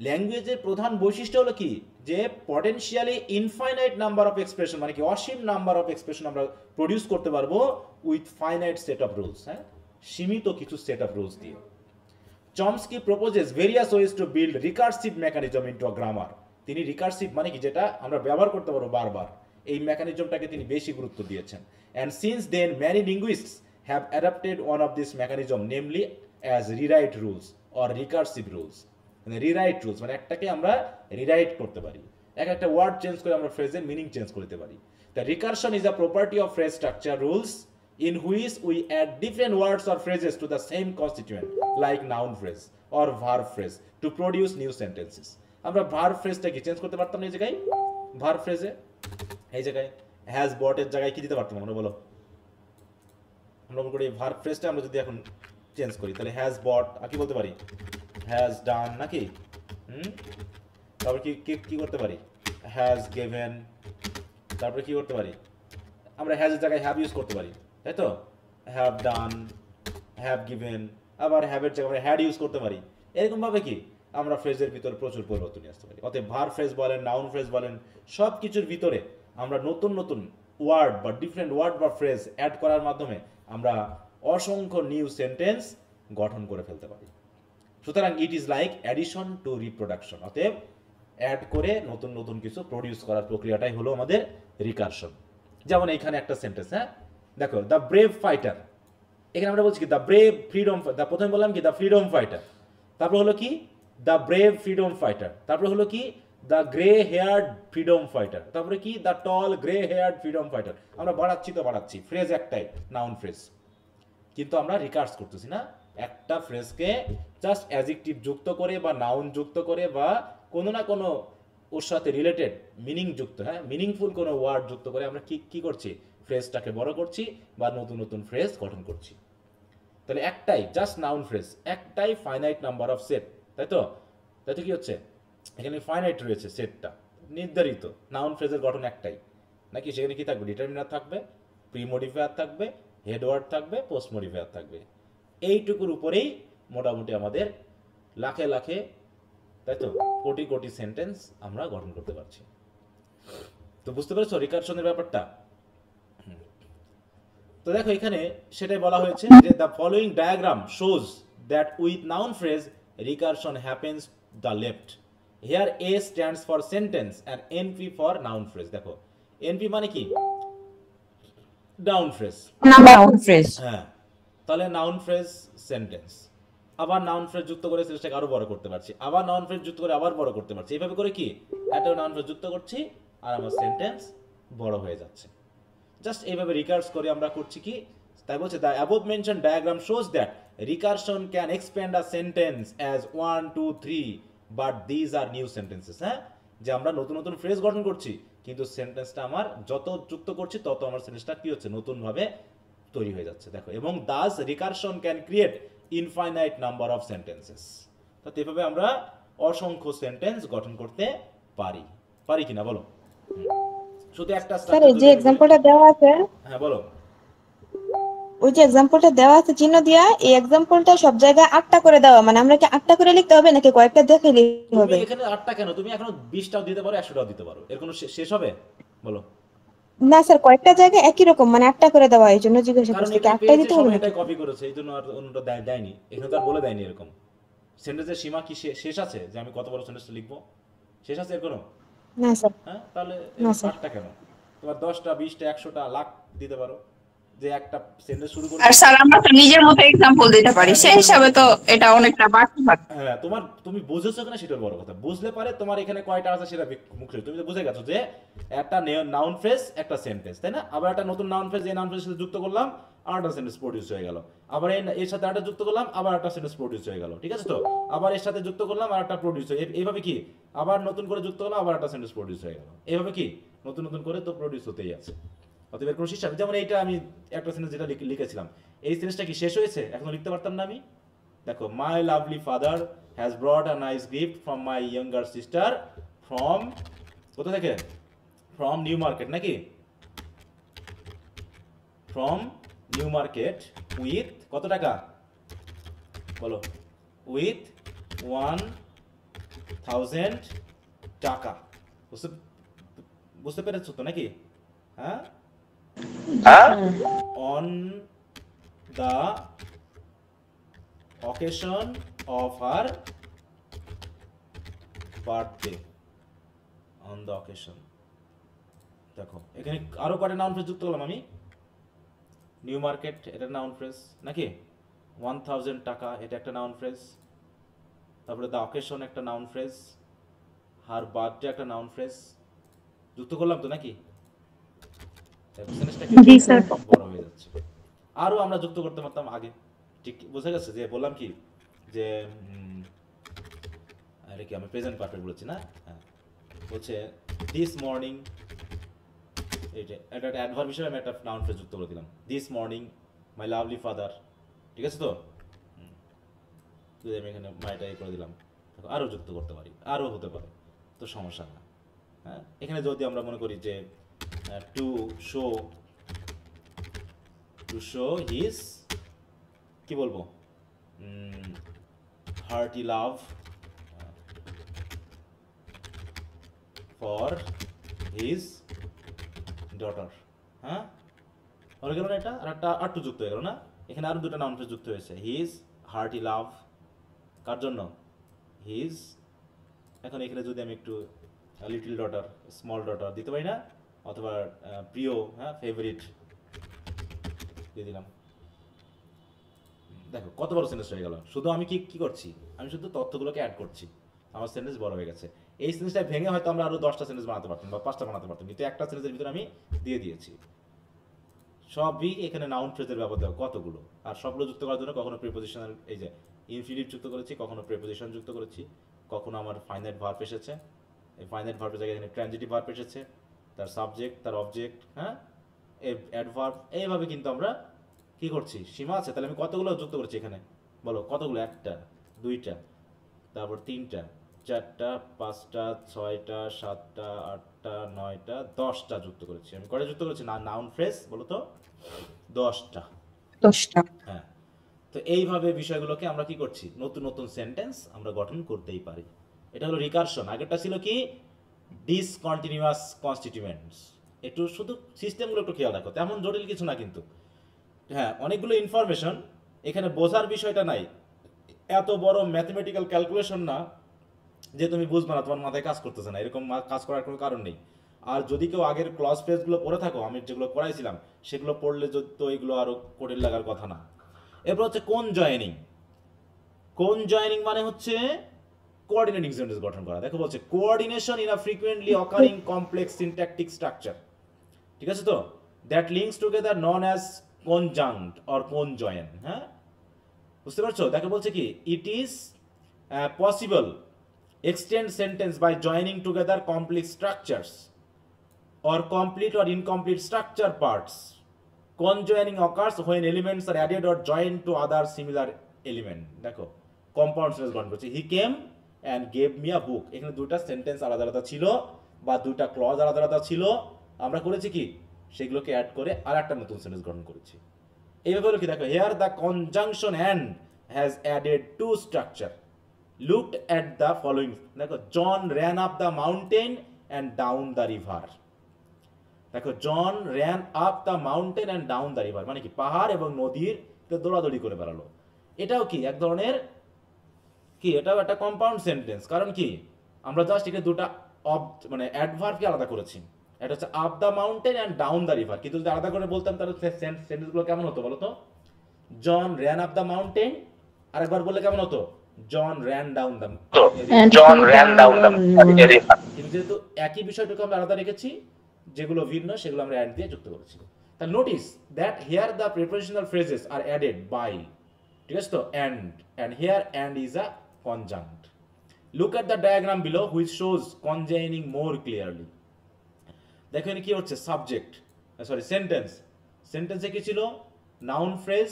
ল্যাঙ্গুয়েজের প্রধান বৈশিষ্ট্য হলো কি, যে potentially infinite number of expression, মানে কি অসীম নাম্বার অফ এক্সপ্রেশন আমরা প্রডিউস করতে পারবো with finite set of rules, হ্যাঁ সীমিত কিছু সেট অফ রুলস দিয়ে। Chomsky proposes various ways to build recursive mechanism into a grammar. তিনি রিকার্সিভ মানে কি যেটা আমরা ব্যবহার করতে পারবো বারবার, এই মেকানিজমটাকে তিনি বেশি গুরুত্ব দিয়েছেন। And since then many linguists have adapted one of this mechanism namely as rewrite rules or recursive rules. মানে রিরাইট রুলস মানে একটাকে আমরা রিরাইট করতে পারি, একটা ওয়ার্ড চেঞ্জ করে আমরা ফ্রেজের মিনিং চেঞ্জ করতে পারি। The recursion is a property of phrase structure rules in which we add different words or phrases to the same constituent like noun phrase or verb phrase to produce new sentences। আমরা verb phrase টা কি change করতে পারতাম না এই জায়গায়, verb phrase এ এই জায়গায় has bought এর জায়গায় কি দিতে পারতাম আমরা, বলো? আমরা বলবো এই verb phrase টা আমরা যদি এখন চেঞ্জ করি তাহলে has bought আর কি বলতে পারি has done নাকি, তারপর কি করতে পারি has given, তারপরে কি করতে পারি আমরা has এর জায়গায় have ইউজ করতে পারি, তাই তো? হ্যাভ ডান, হ্যাভ গিভেন, আবার হ্যাভের জায়গায় আমরা হ্যাড ইউজ করতে পারি। এরকম ভাবে কি আমরা ফ্রেজের ভিতরে প্রচুর পরিবর্তন নিয়ে আসতে পারি। অতএব ভার্ব ফ্রেজ বলেন, নাউন ফ্রেজ বলেন, সব কিছুর ভিতরে আমরা নতুন নতুন ওয়ার্ড বা ডিফারেন্ট ওয়ার্ড বা ফ্রেজ অ্যাড করার মাধ্যমে আমরা অসংখ্য নিউ সেন্টেন্স গঠন করে ফেলতে পারি। সুতরাং it is like addition to reproduction. অতএব অ্যাড করে নতুন নতুন কিছু প্রডিউস করার প্রক্রিয়াটাই হলো আমাদের রিকারশন। যেমন এইখানে একটা সেন্টেন্স, হ্যাঁ দেখো দ্য ব্রেভ ফাইটার, এখানে আমরা বলছি কি দ্য ব্রেভ ফ্রিডম, দ্য প্রথমে বললাম কি দ্য ফ্রিডম ফাইটার, তারপর হলো কি দ্য ব্রেভ ফ্রিডম ফাইটার, তারপর হলো কি the grey heard freedom fighter, তারপরে কি the tall grey heard freedom fighter. আমরা বাড়াচ্ছি, ফ্রেজ একটাই, নাউন ফ্রেজ, কিন্তু আমরা রিকার্স করতেছি না। একটা ফ্রেজকে জাস্ট অ্যাডজেক্টিভ যুক্ত করে বা নাউন যুক্ত করে বা কোনো না কোনো ওর সাথে রিলেটেড মিনিং যুক্ত, হ্যাঁ, মিনিংফুল কোনো ওয়ার্ড যুক্ত করে আমরা কি করছি, ফ্রেজটাকে বড় করছি বা নতুন নতুন ফ্রেজ গঠন করছি। তাহলে একটাই জাস্ট নাউন ফ্রেজ, একটাই ফাইনাইট নাম্বার অফ সেট, তাই তো কি হচ্ছে এখানে ফাইনাইট রয়েছে, সেটটা নির্ধারিত, নাউন ফ্রেজের গঠন একটাই, নাকি সেখানে কি থাকবে, ডিটারমিনার থাকবে, প্রি মডিফায়ার থাকবে, হেড ওয়ার্ড থাকবে, পোস্ট মডিফায়ার থাকবে। এইটুকুর উপরেই মোটামুটি আমাদের লাখে লাখে, তাই তো কোটি কোটি সেন্টেন্স আমরা গঠন করতে পারছি। তো বুঝতে পেরেছো রিকারশনের ব্যাপারটা? তো দেখো এখানে সেটাই বলা হয়েছে যে the following diagram shows that with noun phrase recursion happens the left. Here S stands for sentence and NP for noun phrase. দেখো এনপি মানে কি, নাউন ফ্রেজ, Noun phrase. হ্যাঁ, তাহলে নাউন ফ্রেজ সেন্টেন্স, আবার নাউন ফ্রেজ যুক্ত করে সেটাকে আরো বড় করতে পারছি, আবার নাউন ফ্রেজ যুক্ত করে আবার বড় করতে পারছি, এইভাবে করে কি একটা নাউন ফ্রেজ যুক্ত করছি আর আমার সেন্টেন্স বড় হয়ে যাচ্ছে। জাস্ট এইভাবে রিকার্স করে আমরা করছি কি, তাই বলছে the above mention diagram shows that recursion can expand a sentence as 1 2 3 but these are new sentences. হ্যাঁ, যে আমরা নতুন নতুন ফ্রেজ গঠন করছি, কিন্তু সেন্টেন্সটা আমার যত যুক্ত করছি তত আমার সেন্টেন্সটা কি হচ্ছে, নতুন ভাবে তৈরি হয়ে যাচ্ছে। দেখো, এবং Das recursion can create infinite number of sentences. তো এভাবে আমরা অসংখ্য সেন্টেন্স গঠন করতে পারি কিনা বলো? শুধু একটা স্যার এই যে এক্সাম্পলটা দেওয়া আছে, হ্যাঁ বলো। ওই যে এক্সাম্পলটা দেওয়া আছে চিহ্ন দিয়া, এই এক্সাম্পলটা সব জায়গায় 8টা করে দেওয়া, মানে আমরা কি 8টা করে লিখতে হবে নাকি কয়েকটা দেখে লিখতে তুমি হবে? এখানে 8টা কেন, তুমি এখন 20টাও দিতে পারো, 100টাও দিতে পারো, এর কোনো শেষ হবে বলো? না স্যার, কয়েকটা জায়গায় একই রকম, মানে 8টা করে দেওয়া, এই জন্য জিজ্ঞাসা কারণ করছি কি এখানে 8টাই পেয়েছে দিতে হবে সবাই নাকি? এটাই কপি করেছে, এই জন্য আর অন্যটা দেয়নি, এখানে তো আর বলে দেয়নি এরকম। সেন্টেন্সের সীমা কি শেষ আছে যে আমি কত বড় সেন্টেন্স লিখবো, শেষ আছে এর কোনো? না স্যার। হ্যাঁ, তাহলে না স্যার। 8টা কেন, তোমার 10টা 20টা 100টা লাখ দিতে পারো, যে একটা সেন্টেন্স শুরু করে। আর স্যার আমরা তো নিজের মতো এক্সাম্পল দিতে পারি, সেই হিসাবে তো এটা অনেকটা বাড়তি হয়। হ্যাঁ, তুমি বুঝেছো কিনা সেটার বড় কথা, বুঝলে পারে তোমার এখানে কয়টা আছে সেটা মুখে, তুমি তো বুঝে গেছো যে একটা নাউন ফ্রেজ একটা সেন্টেন্স, তাই না? আবার একটা নতুন নাউন ফ্রেজ, এই নাউন ফ্রেজের সাথে যুক্ত করলাম, আর একটা সেন্টেন্স প্রডিউস হয়ে গেল, আবার এর সাথে একটা যুক্ত করলাম, আবার একটা সেন্টেন্স প্রডিউস হয়ে গেল, ঠিক আছে তো? আবার এর সাথে যুক্ত করলাম আর একটা প্রডিউস হয়ে, এইভাবে কি আবার নতুন করে যুক্ত করলাম, আবার একটা সেন্টেন্স প্রডিউস হয়ে গেল, এইভাবে কি নতুন নতুন করে তো প্রডিউস হতেই আছে। অতএব কোনো সিস্টেম, যেমন এইটা আমি একটা সেন্টেন্স যেটা লিখেছিলাম, এই সেন্টেন্সটা কি শেষ হয়েছে, এখন লিখতে পারতাম না আমি? দেখো, my lovely father has brought a nice gift from my younger sister from, কোথা থেকে, ফ্রম নিউ মার্কেট, নাকি ফ্রম নিউ মার্কেট উইথ কত টাকা বলো, উইথ 1000 টাকা। বুঝতে পেরেছো তো নাকি? হ্যাঁ, on the occasion of her birthday, on the occasion। দেখো এখানে আরো কয়টা নাউন ফ্রেজ যুক্ত করলাম আমি, নিউ মার্কেট এটা নাউন ফ্রেজ নাকি, 1000 টাকা এটা একটা নাউন ফ্রেজ, তারপরে দ্য অকেশন একটা নাউন ফ্রেজ, হার বার্থডে একটা নাউন ফ্রেজ, যুক্ত করলাম তো নাকি? জি স্যার। বড় হয়ে যাচ্ছে। আরো আমরা যুক্ত করতে পারতাম আগে, ঠিক বুঝে গেছে? যে বললাম কি যে আরে কি আমি প্রেজেন্ট পারফেক্ট বলছি না? হ্যাঁ, বলছে দিস মর্নিং, এটা একটা অ্যাডভার্ব হিসেবে আমি একটা নাউন ফ্রেজ যুক্ত করে দিলাম, this morning my lovely father, ঠিক আছে তো? যদি আমি এখানে মাইটাই করে দিলাম, আরো যুক্ত করতে পারি, আরো হতে পারে, তো সমস্যা না। হ্যাঁ, এখানে যদি আমরা মনে করি যে টু শো হিজ, কি বলবো, hearty love for his daughter. হ্যাঁ, হয়ে গেল না এটা? আর একটা আর টু যুক্ত হয়ে গেল না? এখানে আরো দুটো নাউন ফ্রেজ যুক্ত হয়েছে, হিজ হার্টি লাভ, কার জন্য, হিজ। এখন এখানে যদি আমি একটু লিটল ডটার, স্মল ডটার দিতে পারি না, অথবা প্রিয়, হ্যাঁ, ফেভারিট দিয়ে দিলাম, দেখো কত বড় সেন্টেন্স হয়ে গেল। শুধু আমি কি কি করছি, আমি শুধু তথ্যগুলোকে অ্যাড করছি, আমার সেন্টেন্স বড় হয়ে গেছে। এই সেন্টেন্সটা ভেঙে হয়তো আমরা আরো 10টা সেন্টেন্স বানাতে পারতাম বা 5টা বানাতে পারতাম, কিন্তু একটা সেন্টেন্সের ভিতরে আমি দিয়ে দিয়েছি। সবই এখানে নাউন ফ্রেজের ব্যবহার দেওয়া কতগুলো, আর সবগুলো যুক্ত করার জন্য কখনো প্রিপোজিশনাল এই যে ইনফিনিটিভ যুক্ত করেছি, কখনো প্রিপোজিশন যুক্ত করেছি, কখনো আমার ফাইনাইট ভার্ব এসেছে, এই ফাইনাইট ভার্বের জায়গায় এখানে ট্রানজিটিভ ভার্ব এসেছে, তার সাবজেক্ট, তার অবজেক্ট, হ্যাঁ, অ্যাডভার্ব, এইভাবে কিন্তু আমরা কি করছি, সীমা আছে। তাহলে আমি কতগুলো যুক্ত করছি এখানে বলো, কতগুলো? একটা, দুইটা, তারপর তিনটা, চারটা, পাঁচটা, ছয়টা, সাতটা, আটটা, নয়টা, 10টা যুক্ত করেছি। আমি কয়টা যুক্ত করেছি না নাউন ফ্রেজ বলো তো? 10টা। 10টা। হ্যাঁ, তো এইভাবে বিষয়গুলোকে আমরা কি করছি, নতুন নতুন সেন্টেন্স আমরা গঠন করতেই পারি। এটা হলো রিকারশন। আগেরটা ছিল কি, ডিসকন্টিনিউয়াস কনস্টিটিউয়েন্টস। একটু শুধু সিস্টেমগুলো একটু খেয়াল রাখো, তেমন জটিল কিছু না কিন্তু। হ্যাঁ, অনেকগুলো ইনফরমেশন, এখানে বোঝার বিষয়টা নাই, এত বড় ম্যাথমেটিক্যাল ক্যালকুলেশন না যে তুমি বুঝবে না, তোমার মাথায় কাজ করতেছে না, এরকম কাজ করার কোনো কারণ নেই। আর যদি কেউ আগের ক্লজ ফ্রেজগুলো পড়ে থাকো, আমি যেগুলো পড়াইছিলাম সেগুলো পড়লে তো এগুলো আরো কঠিন লাগার কথা না। এরপর হচ্ছে কোন জয়েনিং। কোন জয়েনিং মানে হচ্ছে কোঅর্ডিনেটিং সেন্টেন্স গঠন করা। দেখো বলছে coordination in a frequently occurring complex syntactic structure, ঠিক আছে তো, that links together known as conjunct or conjoin. হ্যাঁ, বুঝতে পারছো? দেখো বলছে কি, it is possible extend sentence by joining together complex structures or complete or incomplete structure parts. Conjoining occurs when elements are added or joined to other similar element. দেখো compound sentence গঠন করছে, he came and gave me a book. এখানে দুটো sentence আলাদা আলাদা ছিল বা দুটো ক্লজ আলাদা আলাদা ছিল, আমরা করেছি কি সেগুলোকে অ্যাড করে আর একটা নতুন সেন্টেন্স গঠন করেছি। এইভাবে হলো কি, দেখো here the conjunction and has added to structure. Looked at the following. দেখো জন ran up the mountain and down the river. দেখো জন ran up the mountain and down the river মানে কি, পাহাড় এবং নদীর দৌড়াদৌড়ি করে বেড়ালো। এটাও কি এক ধরনের কি, এটাও একটা কম্পাউন্ড সেন্টেন্স। কারণ কি, আমরা জাস্ট এটা দুটো মানে অ্যাডভার্বকে আলাদা করেছি। এটা হচ্ছে up the mountain and down the river. কিন্তু যদি আলাদা করে বলতাম তাহলে সেন্টেন্সগুলো কেমন হতো বলো তো? জন ran up the mountain, আরেকবার বললে কেমন হতো? জন ran down the river। কিন্তু যেহেতু একই বিষয়টাকে আমরা আলাদা রেখেছি, যেগুলো ভিন্ন সেগুলো আমরা অ্যাড দিয়ে যুক্ত করেছি। তাহলে notice that here the prepositional phrases are added by, ঠিক আছে তো, and here and is a conjunct. Look at the diagram below which shows conjoining more clearly. দেখো এখানে কি হচ্ছে, সাবজেক্ট সরি সেন্টেন্স, সেন্টেন্সে কি ছিল, নাউন ফ্রেজ,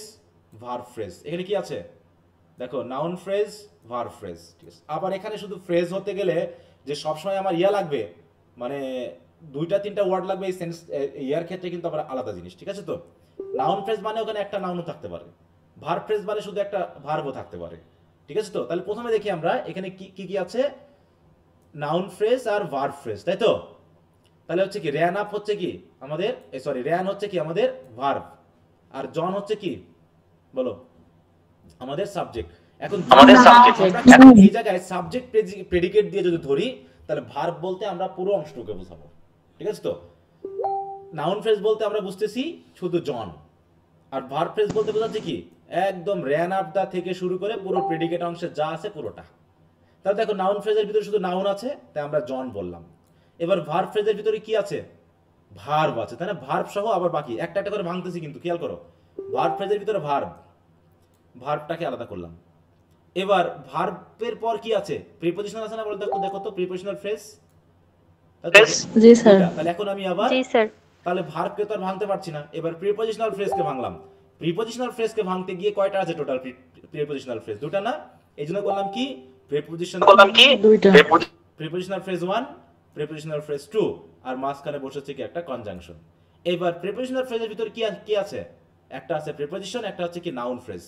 ভার্ব ফ্রেজ। এখানে কি আছে দেখো, নাউন ফ্রেজ, ভার্ব ফ্রেজ, ঠিক আছে। আবার এখানে শুধু ফ্রেজ হতে গেলে যে সবসময় আমার ইয়া লাগবে, মানে দুইটা তিনটা ওয়ার্ড লাগবে, এই সেন্স ইয়ার ক্ষেত্রে কিন্তু আবার আলাদা জিনিস, ঠিক আছে তো। নাউন ফ্রেজ মানে ওখানে একটা নাউনও থাকতে পারে, ভার্ব ফ্রেজ মানে শুধু একটা ভার্বও থাকতে পারে, ঠিক আছে তো। তাহলে প্রথমে দেখি আমরা এখানে কি কি আছে, নাউন ফ্রেজ আর ভার্ব ফ্রেজ, তাই তো। তাহলে হচ্ছে কি, র্যান আপ হচ্ছে কি আমাদের, সরি র্যান হচ্ছে কি আমাদের ভার্ব, আর জন হচ্ছে কি বলো, আমাদের সাবজেক্ট। এখন এই জায়গায় সাবজেক্ট প্রেডিকেট দিয়ে যদি ধরি, তাহলে ভার্ব বলতে আমরা পুরো অংশটুকু বোঝাবো, ঠিক আছে তো। নাউন ফ্রেজ বলতে আমরা বুঝতেছি শুধু জন, আর ভার্ব ফ্রেজ বলতে বোঝাচ্ছে কি একদম র্যান আপ দা থেকে শুরু করে পুরো প্রেডিকেট অংশে যা আছে পুরোটা। তাহলে দেখো নাউন ফ্রেজের ভিতরে শুধু নাউন আছে, তাই আমরা জন বললাম। এবার ভার্ব ফ্রেজের ভিতরে কি আছে, ভার্ব আছে, তাই না। ভার্ব সহ আবার বাকি একটা একটা করে ভাঙতেছি, কিন্তু খেয়াল করো ভার্ব ফ্রেজের ভিতরে ভার্বটাকে আলাদা করলাম। এবার ভার্বের পর কি আছে, প্রিপোজিশন আছে না, বলো দেখো তো প্রিপোজিশনাল ফ্রেজ। জি স্যার। তাহলে এখন আমি আবার, জি স্যার, তাহলে ভার্বকে তো আর ভাঙতে পারছি না, এবার প্রিপোজিশনাল ফ্রেজকে ভাঙলাম। প্রিপোজিশনাল ফ্রেজকে ভাঙতে গিয়ে কয়টা আছে টোটাল প্রিপোজিশনাল ফ্রেজ? দুটো না, এইজন্য করলাম কি দুইটা। প্রিপোজিশনাল ফ্রেজ 1, প্রিপোজিশনাল ফ্রেজ 2, আর মাঝখানে বসেছে কি একটা কনজাংশন। এবার প্রিপোজিশনাল ফ্রেজের ভিতরে কি আছে, একটা আছে প্রিপোজিশন, একটা হচ্ছে কি নাউন ফ্রেজ।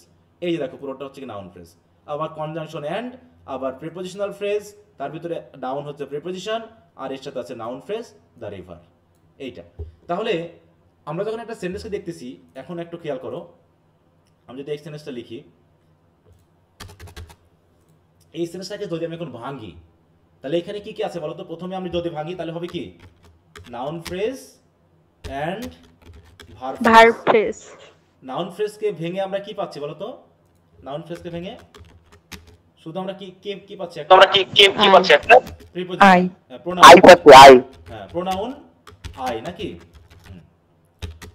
এই যে দেখো পুরোটা হচ্ছে কি নাউন ফ্রেজ, আবার কনজাংশন এন্ড, আবার প্রিপোজিশনাল ফ্রেজ, তার ভিতরে নাউন হচ্ছে প্রিপোজিশন, আর এর সাথে আছে নাউন ফ্রেজ দ্য রিভার, এইটা। তাহলে আমরা যখন একটা সেন্টেন্সকে দেখতেছি, এখন একটু খেয়াল করো, আমি যদি এই সেন্টেন্সটা লিখি, এই সেন্টেন্সটাকে যদি আমি এখন ভাঙি, তাহলে এখানে কি কি আছে বলতো? প্রথমে আমি যদি ভাঙি তাহলে হবে কি, noun phrase and verb verb phrase. Noun ফ্রেজকে ভেঙে আমরা কি পাচ্ছি বলতো? নাউন ফ্রেজকে ভেঙে শুধু আমরা কি পাচ্ছি একটা প্রিপোজিশন আই প্রোনাউন আই নাকি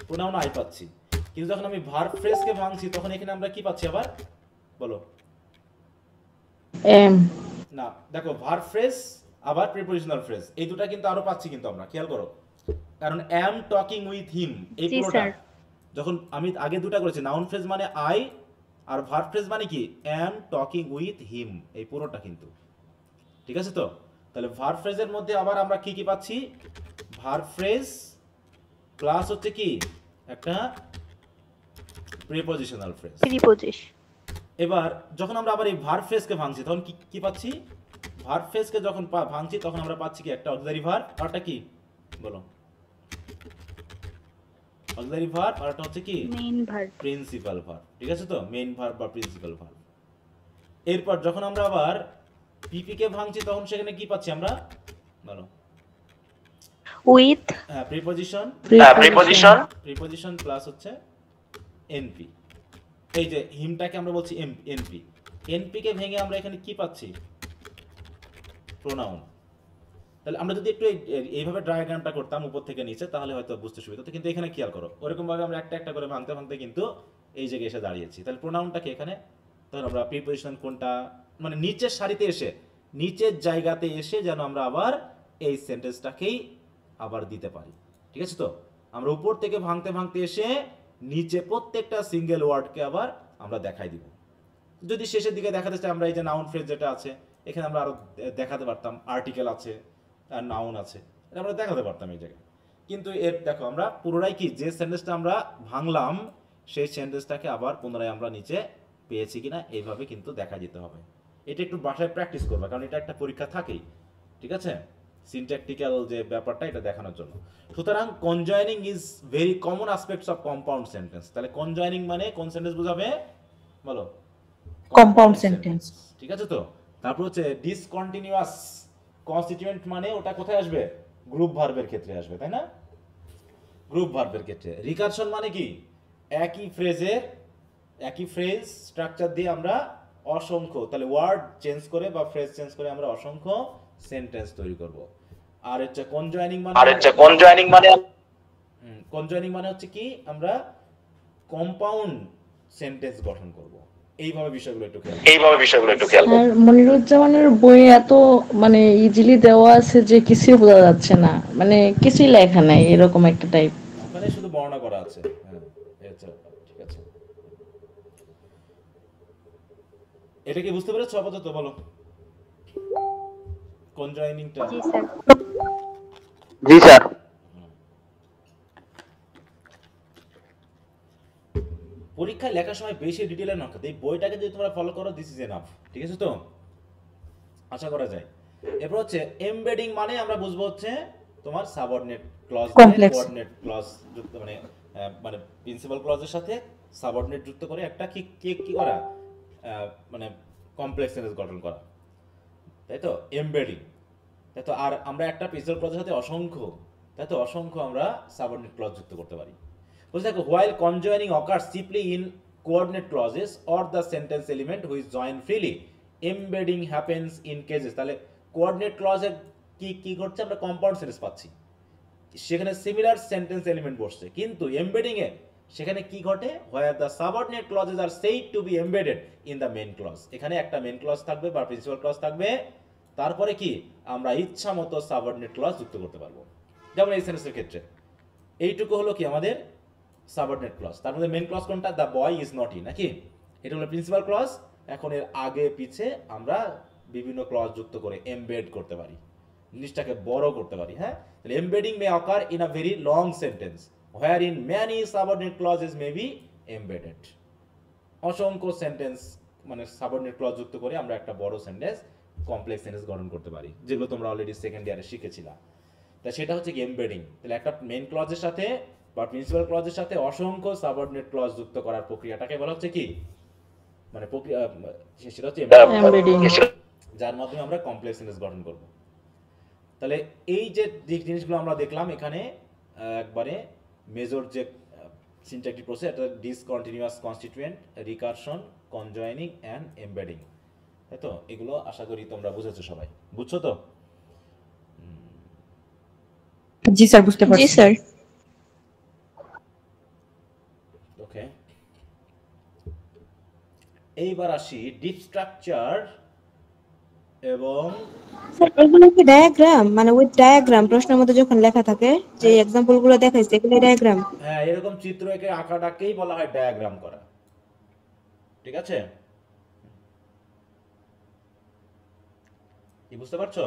প্রোনাউন আই পাচ্ছি কিন্তু যখন আমি ভার্ব ফ্রেজকে ভাঙছি তখন এখানে আমরা কি পাচ্ছি আবার বলো এম না দেখো ভার্ব ফ্রেজ আবার প্রিপোজিশনাল ফ্রেজ এই দুটো কিন্তু আরো পাচ্ছি কিন্তু আমরা খেয়াল করো কারণ am talking with him এই জি, পুরোটা স্যার। যখন আমি আগে দুটো করেছি নাউন ফ্রেজ মানে আই আর ভার্ব ফ্রেজ মানে কি am talking with him এই পুরোটা কিন্তু ঠিক আছে তো তাহলে ভার্ব ফ্রেজের মধ্যে আবার আমরা কি কি পাচ্ছি ভার্ব ফ্রেজ প্লাস হচ্ছে কি একটা প্রিপোজিশনাল ফ্রেজ এবার যখন আমরা আবার এই ভার্ব ফ্রেজকে ভাঙছি তখন কি কি পাচ্ছি ভার্ব ফ্রেজকে যখন ভাঙছি তখন আমরা পাচ্ছি কি একটা অক্সিলারি ভার্ব আরটা কি বলো অক্সিলারি ভার্ব আরটা হচ্ছে কি মেইন ভার্ব প্রিন্সিপাল ভার্ব ঠিক আছে তো মেইন ভার্ব বা প্রিন্সিপাল ভার্ব এরপর যখন আমরা আবার পিপি কে ভাঙছি তখন সেখানে কি পাচ্ছি আমরা বলো উইথ হ্যাঁ প্রিপোজিশন প্রিপোজিশন প্লাস হচ্ছে এনপি এই যে হিমটাকে আমরা বলছি এনপি এনপি কে ভেঙে আমরা এখানে কি পাচ্ছি প্রোনাউন তাহলে আমরা যদি একটু এইভাবে ডায়াগ্রামটা করতাম উপর থেকে নিচে তাহলে হয়তো বুঝতে সুবিধা হতো কিন্তু এখানে খেয়াল করো ওরকম ভাবে আমরা একটা একটা করে ভাঙতে ভাঙতে কিন্তু এই জায়গায় এসে দাঁড়িয়েছি তাহলে প্রোনাউনটাকে এখানে তখন আমরা প্রিপোজিশন কোনটা মানে নিচের সারিতে এসে নিচের জায়গাতে এসে যেন আমরা আবার এই সেন্টেন্সটাকেই আবার দিতে পারি ঠিক আছে তো আমরা উপর থেকে ভাঙতে ভাঙতে এসে নিচে প্রত্যেকটা সিঙ্গেল ওয়ার্ডকে আবার আমরা দেখাই দিব যদি শেষের দিকে দেখাতে চাই আমরা এই যে নাউন ফ্রেজ যেটা আছে এখানে আমরা আরো দেখাতে পারতাম আর্টিকেল আছে আর নাউন আছে এটা আমরা দেখাতে পারতাম এই জায়গায় কিন্তু এর দেখো আমরা পুরোটাই কি যে সেন্টেন্সটা আমরা ভাঙলাম সেই সেন্টেন্সটাকে আবার পুনরায় আমরা নিচে পেয়েছি কিনা এইভাবে কিন্তু দেখা যেতে হবে এটা একটু বাসায় প্র্যাকটিস করবে কারণ এটা একটা পরীক্ষা থাকেই ঠিক আছে সিনট্যাকটিক্যাল যে ব্যাপারটা এটা দেখানোর জন্য সুতরাং conjoining is very common aspects of compound sentence তাহলে কনজয়েনিং মানে কোন সেন্টেন্স বোঝাবে বলো কম্পাউন্ড সেন্টেন্স ঠিক আছে তো তারপর হচ্ছে ডিসকন্টিনিউয়াস কনস্টিটিউয়েন্ট মানে ওটা কোথায় আসবে গ্রুপ ভার্বের ক্ষেত্রে আসবে তাই না গ্রুপ ভার্বের ক্ষেত্রে রিকারশন মানে কি একই ফ্রেজ স্ট্রাকচার দিয়ে আমরা অসংখ্য তাহলে ওয়ার্ড চেঞ্জ করে বা ফ্রেজ চেঞ্জ করে আমরা অসংখ্য সেন্টেন্স তৈরি করব আর হচ্ছে কনজয়েনিং মানে হচ্ছে কি আমরা কম্পাউন্ড সেন্টেন্স গঠন করব এইভাবে বিষয়গুলো একটু খেয়াল আর মনিরুজ্জামানের বই এত মানে ইজিলি দেওয়া আছে যে কিছুই বোঝা যাচ্ছে না মানে কিছুই লেখা নাই এরকম একটা টাইপ ওখানে শুধু বর্ণনা করা আছে হ্যাঁ এই হচ্ছে ব্যাপার, ঠিক আছে এটা কি বুঝতে পেরেছো আপাতত বলো কনজয়েনিংটা জি স্যার পরীক্ষায় লেখার সময় বেশি ডিটেইলে না এই বইটাকে যদি তোমরা ফলো করো দিস ইজ এনাফ ঠিক আছে তো আশা করা যায় এরপর হচ্ছে এমবেডিং মানে আমরা বুঝবো হচ্ছে তোমার সাবঅর্ডিনেট ক্লজ কোঅর্ডিনেট ক্লজ যুক্ত মানে মানে প্রিন্সিপাল ক্লজের সাথে সাবঅর্ডিনেট যুক্ত করে একটা কি করা মানে কমপ্লেক্স সেন্টেন্স গঠন করা তাই তো এমবেডিং তাই তো আর আমরা একটা প্রিন্সিপাল ক্লজের সাথে অসংখ্য আমরা সাবঅর্ডিনেট ক্লজ যুক্ত করতে পারি বুঝতে দেখো while conjoining occurs chiefly in coordinate clauses or the sentence element which join freely embedding happens in cases তাহলে coordinate clause এর কি ঘটছে আমরা কম্পাউন্ড সেন্টেন্স পাচ্ছি সেখানে সিমিলার সেন্টেন্স এলিমেন্ট বসছে কিন্তু এমবেডিং এ সেখানে কি ঘটে where the subordinate clauses are said to be embedded in the main clause এখানে একটা মেইন ক্লজ থাকবে বা প্রিন্সিপাল ক্লজ থাকবে তারপরে কি আমরা ইচ্ছা মতো সাবঅর্ডিনেট ক্লজ যুক্ত করতে পারবো যেমন এই সেন্টেন্সের ক্ষেত্রে এইটুকু হলো কি আমাদের সাবঅর্ডিনেট ক্লজ তার মধ্যে মেইন ক্লজ কোনটা the boy is not he নাকি এটা হলো প্রিন্সিপাল ক্লজ এখন এর আগে পিছে আমরা বিভিন্ন ক্লজ যুক্ত করে এমবেড করতে পারি জিনিসটাকে বড় করতে পারি হ্যাঁ তাহলে embedding may occur in a very long sentence wherein many subordinate clauses may be embedded অসংখ্য সেন্টেন্স মানে সাবঅর্ডিনেট ক্লজ যুক্ত করে আমরা একটা বড় সেন্টেন্স কমপ্লেক্স সেন্টেন্স গঠন করতে পারি যেগুলো তোমরা অলরেডি সেকেন্ড ইয়ারে শিখেছিলা তাই সেটা হচ্ছে কি এমবেডিং তাহলে একটা মেইন ক্লজের সাথে বা প্রিন্সিপাল ক্লজের সাথে অসংখ্য সাবঅর্ডিনেট ক্লজ যুক্ত করার প্রক্রিয়াটাকে বলা হচ্ছে কি মানে প্রক্রিয়া সেটা হচ্ছে এমবেডিং যার মাধ্যমে আমরা কমপ্লেক্স সেন্টেন্স গঠন করব তাহলে এই যে জিনিসগুলো আমরা দেখলাম এখানে একবারে মেজর যে সিনট্যাকটিক প্রসেস এটা discontinuous constituent recursion conjoining and embedding, তাই তো? এগুলো আশা করি তোমরা বুঝেছো সবাই, বুঝছো তো? জি স্যার, বুঝতে জি পারছি। স্যার। ওকে, এইবার আসি ডিপ স্ট্রাকচার এবং স্যার এগুলো কি ডায়াগ্রাম, মানে উইথ ডায়াগ্রাম প্রশ্নের মধ্যে যখন লেখা থাকে যে এক্সাম্পল গুলো দেখাইছে এগুলো ডায়াগ্রাম? হ্যাঁ, এরকম চিত্র এঁকে আঁকাটাকেই বলা হয় ডায়াগ্রাম করা, ঠিক আছে? কি বুঝতে পারছো?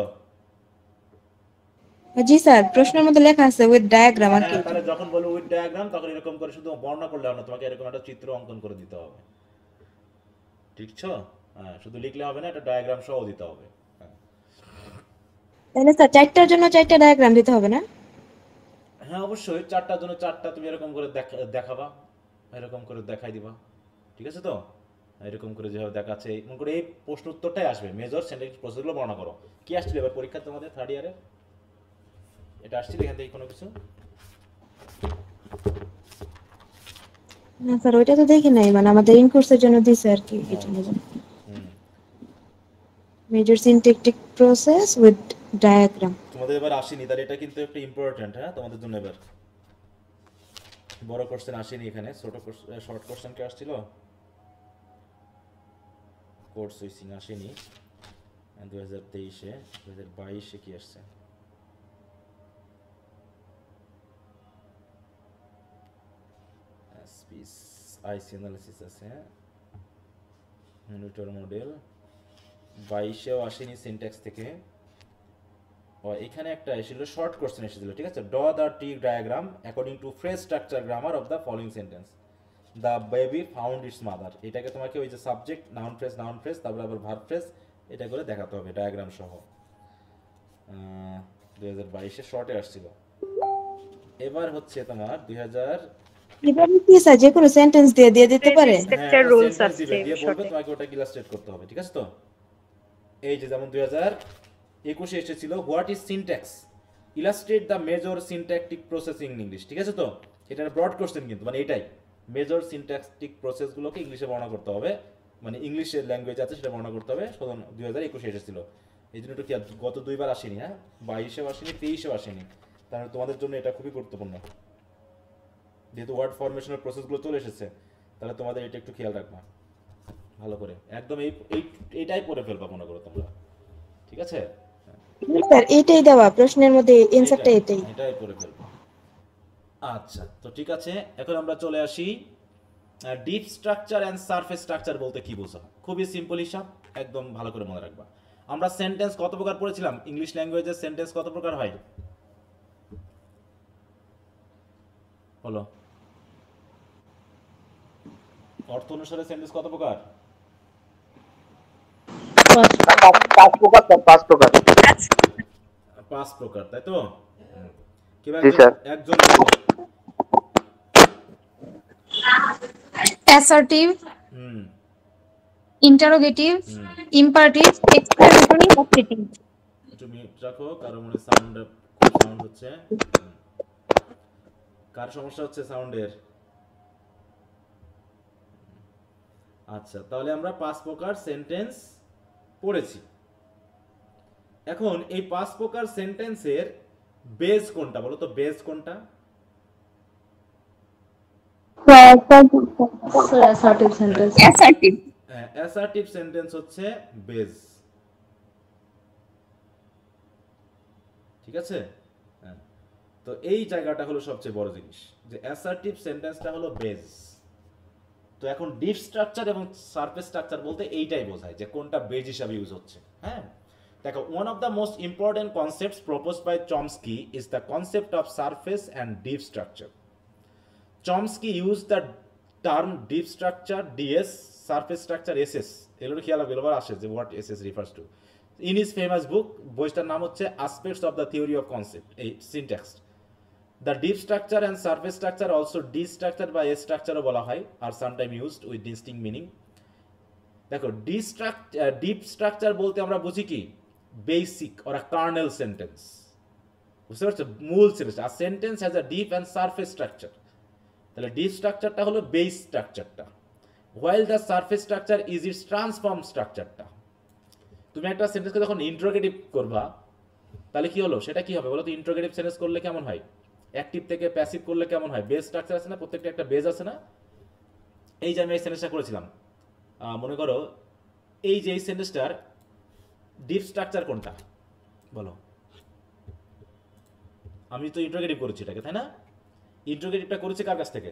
জি স্যার, প্রশ্নের মধ্যে লেখা আছে উইথ ডায়াগ্রাম আর কি। হ্যাঁ, তাহলে যখন বলবো উইথ ডায়াগ্রাম তখন এরকম করে শুধু বর্ণনা করলে হবে না, তোমাকে এরকম একটা চিত্র অঙ্কন করে দিতে হবে, ঠিক আছে? হ্যাঁ, শুধু লিখলে হবে না, একটা ডায়াগ্রাম সহ দিতে হবে। হ্যাঁ, তাহলে স্যার চারটার জন্য চারটা ডায়াগ্রাম দিতে হবে না? হ্যাঁ অবশ্যই, চারটার জন্য চারটা তুমি এরকম করে দেখাবা, এরকম করে দেখাই দিবা, ঠিক আছে তো? এরকম করে যেভাবে দেখাচ্ছে, মনে করে এই প্রশ্ন উত্তরটাই আসবে, মেজর সেন্টেন্স প্রসেসগুলো বর্ণনা করো। কি আসছিল এবার পরীক্ষা তোমাদের থার্ড ইয়ারে? এটা আসছিল এখান থেকে কোনো কিছু? না স্যার, ওইটা তো দেখি নাই, মানে আমাদের ইন কোর্সের জন্য দিছে আর কি। Major syntactic process with diagram. তোমাদের এবার আসেনি, তাহলে এটা কিন্তু একটা ইম্পর্টেন্ট, হ্যাঁ তোমাদের জন্য। এবার বড় কোশ্চেন আসেনি এখানে, ছোট শর্ট কোশ্চেন কে আসছিল? কোড সুইচিং আসেনি 2023-এ। 2022-এ কি আসছে? আইসি অ্যানালিসিস আছে, মনিটর মডেল। 22-এও আসেনি সিনট্যাক্স থেকে। ও এখানে একটা এসেছিল, শর্ট কোশ্চেন এসেছিল, ঠিক আছে? Draw the tree diagram according to phrase structure grammar of the following sentence. The baby found it's mother. এটাকে তোমাকে ওই যে সাবজেক্ট, নাউন ফ্রেজ, তারপরে আবার ভার্ব ফ্রেজ, এটা করে দেখাতে হবে ডায়াগ্রাম সহ। 2022-এ শর্টে আসছিল। এবার হচ্ছে তোমার 2000। এবার কি স্যার যে কোনো সেন্টেন্স দিয়ে দিয়ে দিতে পারে? হ্যাঁ, সেন্টেন্স দিবে, দিয়ে বলবে তোমাকে ওটা ইলাস্ট্রেট করতে হবে, ঠিক আছে তো? এই যে যেমন 2021-এ এসেছিল, what is syntax, illustrate the major syntactic process in English, ঠিক আছে তো? এটা ব্রড কোশ্চেন কিন্তু, মানে এটাই মেজর সিনট্যাকটিক প্রসেসগুলোকে ইংলিশে বর্ণনা করতে হবে, মানে ইংলিশের ল্যাঙ্গুয়েজ আছে সেটা বর্ণনা করতে হবে। 2021-এ এসেছিল, এই জন্য একটু কি গত দুইবার আসেনি, হ্যাঁ 22-এও আসেনি, 23-এও আসেনি। তাহলে তোমাদের জন্য এটা খুবই গুরুত্বপূর্ণ, যেহেতু ওয়ার্ড ফরমেশনের প্রসেসগুলো চলে এসেছে, তাহলে তোমাদের এটা একটু খেয়াল রাখবা ভালো করে, একদম এইটাই পড়ে ফেলবা মনে করো তোমরা, ঠিক আছে? স্যার এটাই দেওয়া প্রশ্নের মধ্যে, অ্যানসারটা এটাই। এটাই পড়ে ফেলবো। আচ্ছা, তো ঠিক আছে, এখন আমরা চলে আসি deep structure and surface structure বলতে কি বোঝো। খুবই সিম্পল হিসাব, একদম ভালো করে মনে রাখবা। আমরা সেন্টেন্স কত প্রকার পড়েছিলাম? ইংলিশ ল্যাঙ্গুয়েজের সেন্টেন্স কত প্রকার হয় বলো? অর্থ অনুসারে সেন্টেন্স কত প্রকার? 5 প্রকার স্যার, 5 প্রকার। 5 প্রকার, তাই তো? কিভাবে জি স্যার। একজন অ্যাসার্টিভ, হুম ইন্টারোগেটিভ, হুম ইম্পারেটিভ, এক্সক্লেমেটরি, অপটেটিভ। একটু মিউট রাখো, কারো মনে সাউন্ড হচ্ছে। কার সমস্যা হচ্ছে সাউন্ডের? আচ্ছা, তাহলে আমরা 5 প্রকার সেন্টেন্স পড়েছি। এখন এই 5 প্রকার সেন্টেন্সের বেস কোনটা বলো তো? বেস কোনটা? Assertive sentence. Assertive. Assertive sentence হচ্ছে বেস, ঠিক আছে? হ্যাঁ, তো এই জায়গাটা হলো সবচেয়ে বড় জিনিস, যে অ্যাসার্টিভ সেন্টেন্সটা হলো বেস। তো এখন ডিপ স্ট্রাকচার এবং সারফেস স্ট্রাকচার বলতে এইটাই বোঝায় যে কোনটা বেজ হিসাবে ইউজ হচ্ছে। হ্যাঁ, দেখো, one of the most important concepts proposed by Chomsky is the concept of surface and deep structure. Chomsky use the term deep structure DS, surface structure SS. এগুলো খেয়াল রাখবে, এবার আসে যে what SS refers to. In his famous book, বইটার নাম হচ্ছে aspects of the theory of concept, এই syntax. The deep structure and surface structure, also D structure বা S structure বলা হয়, are sometimes used with distinct meaning. দেখো, deep structure বলতে আমরা বুঝি কি? Basic or a kernel sentence, বুঝতে পারছো? মূল সেন্টেন্স। আর sentence has a deep and surface structure. তাহলে ডিপ স্ট্রাকচারটা হলো বেস স্ট্রাকচারটা, while the surface structure is its transform স্ট্রাকচারটা। তুমি একটা সেন্টেন্সকে যখন ইন্ট্রোগেটিভ করবা তাহলে কি হলো, সেটা কি হবে বলো তো? ইন্ট্রোগেটিভ সেন্টেন্স করলে কেমন হয়, অ্যাক্টিভ থেকে প্যাসিভ করলে কেমন হয়? বেস স্ট্রাকচার আছে না, প্রত্যেকটা একটা বেস আছে না? এই যে আমি এই সেন্টেন্সটা করেছিলাম, মনে করো এই যে এই সেন্টেন্সটার ডিপ স্ট্রাকচার কোনটা বলো? আমি তো ইন্ট্রোগেটিভ করেছি এটাকে, তাই না? ইন্ট্রোগেটিভটা করেছি কার কাছ থেকে?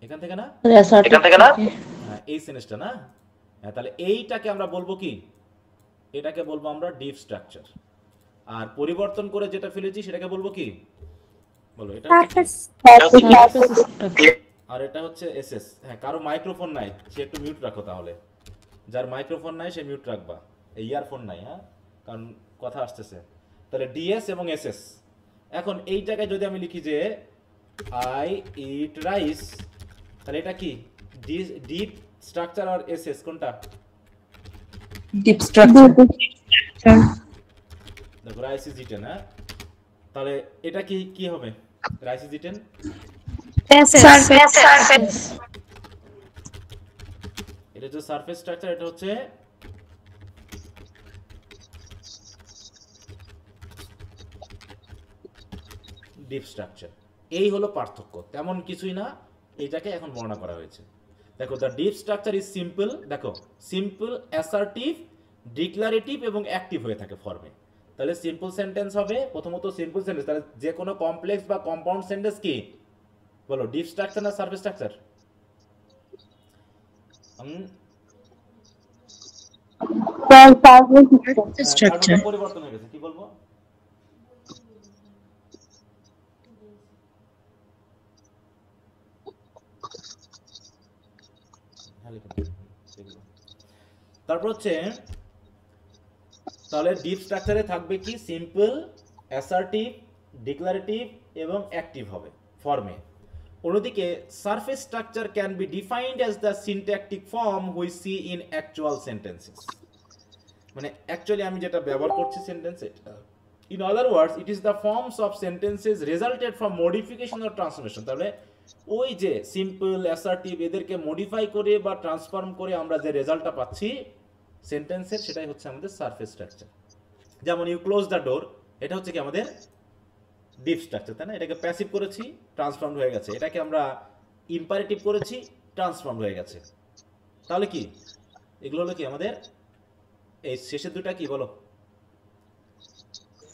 এখান থেকে না? এখান থেকে না? হ্যাঁ, এই সেন্টেন্সটা না? হ্যাঁ, তাহলে এইটাকে আমরা বলবো কি? এটাকে বলবো আমরা ডিপ স্ট্রাকচার। আর পরিবর্তন করে যেটা ফেলেছি সেটাকে বলবো কি বলো? এটা হচ্ছে কি? আর এটা হচ্ছে এসএস। হ্যাঁ, কারো মাইক্রোফোন নাই, সে একটু মিউট রাখো তাহলে। যার মাইক্রোফোন নাই সে মিউট রাখবা, এই ইয়ারফোন নাই, হ্যাঁ, কারণ কথা আসতেছে। তাহলে ডিএস এবং এসএস। এখন এই জায়গায় যদি আমি লিখি যে আই ইট রাইস, তাহলে এটা কি ডিপ স্ট্রাকচার আর এসএস কোনটা? Deep structure. দেখো রাইস ইজ ইটেন, হ্যাঁ, তাহলে এটা কি কি হবে? রাইস ইজ ইটেন, এটা হচ্ছে সারফেস স্ট্রাকচার, এটা হচ্ছে ডিপ স্ট্রাকচার। এই হলো পার্থক্য, তেমন কিছুই না, এটাকে এখন বর্ণনা করা হয়েছে। দেখো the deep structure is simple, দেখো সিম্পল, অ্যাসার্টিভ, ডিক্লারেটিভ এবং অ্যাক্টিভ হয়ে থাকে ফর্মে। তাহলে সিম্পল সেন্টেন্স হবে প্রথমত, সিম্পল সেন্টেন্স। তাহলে যে কোনো কমপ্লেক্স বা কম্পাউন্ড সেন্টেন্স কি বলো? ডিপ স্ট্রাকচার না সারফেস স্ট্রাকচার? পরিবর্তন হয়ে গেছে, কি বলবো? তারপর হচ্ছে তাহলে ডিপ স্ট্রাকচারে থাকবে কি? সিম্পল, অ্যাসার্টিভ, ডিক্লারেটিভ এবং অ্যাক্টিভ হবে ফর্মে। অন্যদিকে surface structure can be defined as the syntactic form we see in actual sentences. মানে অ্যাকচুয়ালি আমি যেটা ব্যবহার করছি সেন্টেন্স এটা, in other words it is the forms of sentences resulted from modification or transformation. তাহলে ওই যে সিম্পল, অ্যাসার্টিভ এদেরকে মডিফাই করে বা ট্রান্সফর্ম করে আমরা যে রেজাল্টটা পাচ্ছি সেন্টেন্সের, সেটাই হচ্ছে আমাদের সারফেস স্ট্রাকচার। যেমন ইউ ক্লোজ দ্য ডোর, এটা হচ্ছে কি আমাদের ডিপ স্ট্রাকচার, তাই না? এটাকে প্যাসিভ করেছি, ট্রান্সফর্ম হয়ে গেছে। এটাকে আমরা ইম্পারেটিভ করেছি, ট্রান্সফর্ম হয়ে গেছে। তাহলে কি এগুলো হলো কি আমাদের এই শেষের দুটা কি বলো?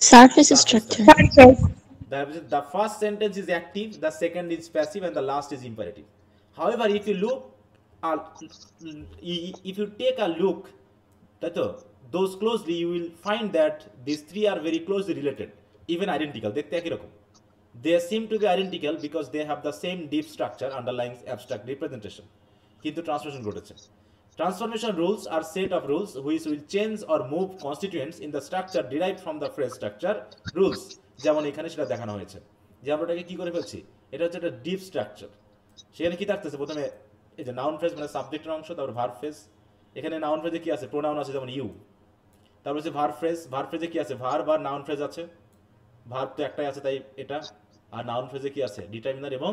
Surface structure. The first sentence is active, the second is passive, and the last is imperative. However, if you look, if you take a look, those closely, you will find that these three are very closely related, even identical. দেখতে একই রকম। They seem to be identical because they have the same deep structure underlying abstract representation. কিন্তু transformation ঘটেছে। Transformation rules are set of rules which will change or move constituents in the structure derived from the phrase structure rules. যেমন এখানে সেটা দেখানো হয়েছে যে আমরা এটাকে কি করে ফেলছি, এটা হচ্ছে একটা ডিপ স্ট্রাকচার। সেখানে কি থাকতেছে? প্রথমে এই যে নাউন ফ্রেজ মানে সাবজেক্টের অংশ, তারপর ভার্ব ফ্রেজ। এখানে নাউন ফ্রেজে কি আছে? প্রোনাউন আছে, যেমন ইউ। তারপর হচ্ছে ভার্ব ফ্রেজ, ভার্ব ফ্রেজে কি আছে? ভার্ব আর নাউন ফ্রেজ আছে। ভার্ব তো একটাই আছে তাই এটা, আর নাউন ফ্রেজে কি আছে? ডিটারমিনার এবং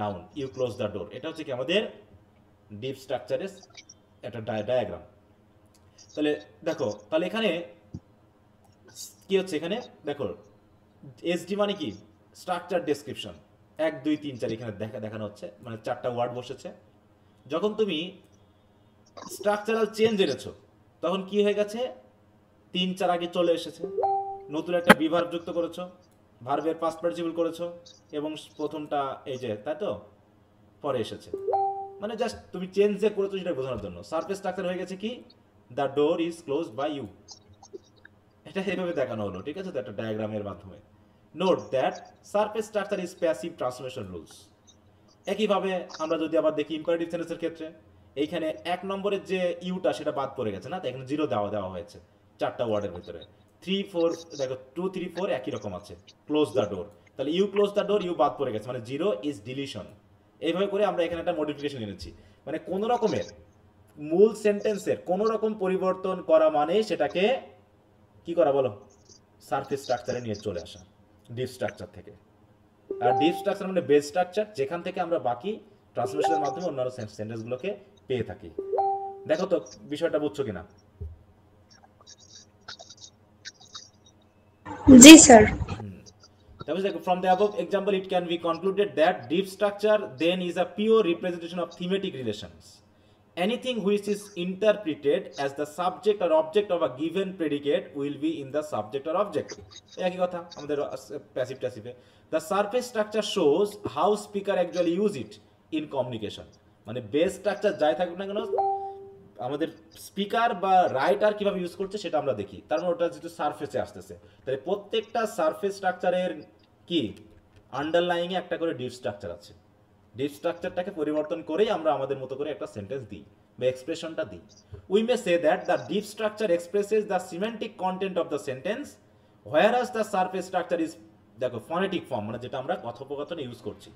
noun. You close the door, এটা হচ্ছে কি আমাদের ডিপ স্ট্রাকচারের একটা ডায়াগ্রাম। তাহলে দেখো, তাহলে এখানে কি হচ্ছে? এখানে দেখো এসডি মানে কি? স্ট্রাকচার ডেসক্রিপশন 1 2 3 4 এখানে দেখানো হচ্ছে, মানে 4টা ওয়ার্ড বসেছে। যখন তুমি স্ট্রাকচারাল চেঞ্জ এনেছো তখন কি হয়ে গেছে? 3 4 আগে চলে এসেছে, নতুন একটা বিভার্ব যুক্ত করেছো, ভার্বের পাস্ট পার্টিসিপল করেছো এবং প্রথমটা এই যে, তাই তো, পরে এসেছে। মানে জাস্ট তুমি চেঞ্জ যে করেছো সেটা বোঝানোর জন্য। সারফেস স্ট্রাকচার হয়ে গেছে কি? The door is closed by you, এটা এইভাবে দেখানো হলো, ঠিক আছে? তো একটা ডায়াগ্রামের মাধ্যমে। Note that surface structure is passive transformation rules. একইভাবে আমরা যদি আবার দেখি ইম্পারেটিভ সেন্টেন্সের ক্ষেত্রে, এইখানে 1 নম্বরের যে ইউটা সেটা বাদ পড়ে গেছে না, তাই এখানে 0 দেওয়া হয়েছে 4টা ওয়ার্ডের ভিতরে। 3 4 দেখো 2 3 4 একই রকম আছে, ক্লোজ দ্য ডোর। তাহলে you close the door, you বাদ পড়ে গেছে, মানে 0 ইজ ডিলিশন। এইভাবে করে আমরা এখানে একটা মডিফিকেশন এনেছি। মানে কোন রকমের মূল সেন্টেন্সের কোন রকম পরিবর্তন করা মানে সেটাকে কি করা বলো? সারফেস স্ট্রাকচারে নিয়ে চলে আসা, ডিপ স্ট্রাকচার থেকে। আর ডিপ স্ট্রাকচার মানে বেস স্ট্রাকচার, যেখান থেকে আমরা বাকি ট্রান্সলেশনের মাধ্যমে অন্যান্য সেন্টেন্সগুলোকে পেয়ে থাকি। দেখো তো বিষয়টা বুঝছো কিনা? জি স্যার। তারপরে দেখো, from the above example it can be concluded that deep structure then is a pure representation of thematic relations. Anything which is interpreted as the subject or object of a given predicate will be in the subject or object. একই কথা আমাদের passive ট্যাসিভে। The surface structure shows how speaker actually use it in communication. মানে base structure যাই থাকুক না কেন, আমাদের speaker বা রাইটার কিভাবে ইউজ করছে সেটা আমরা দেখি। তার মানে ওটা যেহেতু সারফেসে আসতেছে, তাহলে প্রত্যেকটা সারফেস স্ট্রাকচারের কি আন্ডারলাইং এ একটা করে ডিপ স্ট্রাকচার আছে। ডিপ স্ট্রাকচারটাকে পরিবর্তন করেই আমরা আমাদের মতো করে একটা সেন্টেন্স দিই বা এক্সপ্রেশনটা দিই। We may say that the deep structure expresses the semantic content of the sentence, whereas the surface structure is, দেখো ফনেটিক ফর্ম মানে যেটা আমরা কথোপকথনে ইউজ করছি।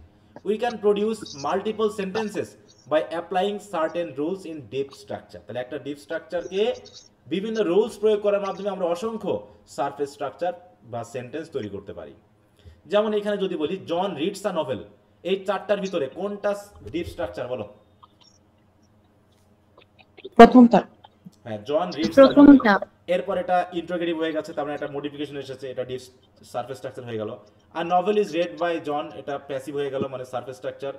We can produce multiple sentences by applying certain rules in deep structure. তাহলে একটা deep স্ট্রাকচারকে বিভিন্ন rules প্রয়োগ করার মাধ্যমে আমরা অসংখ্য সারফেস স্ট্রাকচার বা সেন্টেন্স তৈরি করতে পারি। যেমন এখানে যদি বলি জন রিডস আ নভেল, এই চারটার ভিতরে কোনটা ডিপ স্ট্রাকচার বলো? প্রথমটা। হ্যাঁ, জন রিডস। প্রথমটা। এরপর এটা ইন্ট্রোগেটিভ হয়ে গেছে, তার মানে একটা মডিফিকেশন এসেছে, এটা ডিপ সারফেস স্ট্রাকচার হয়ে গেল। আর novel is read by John, এটা প্যাসিভ হয়ে গেল মানে surface structure.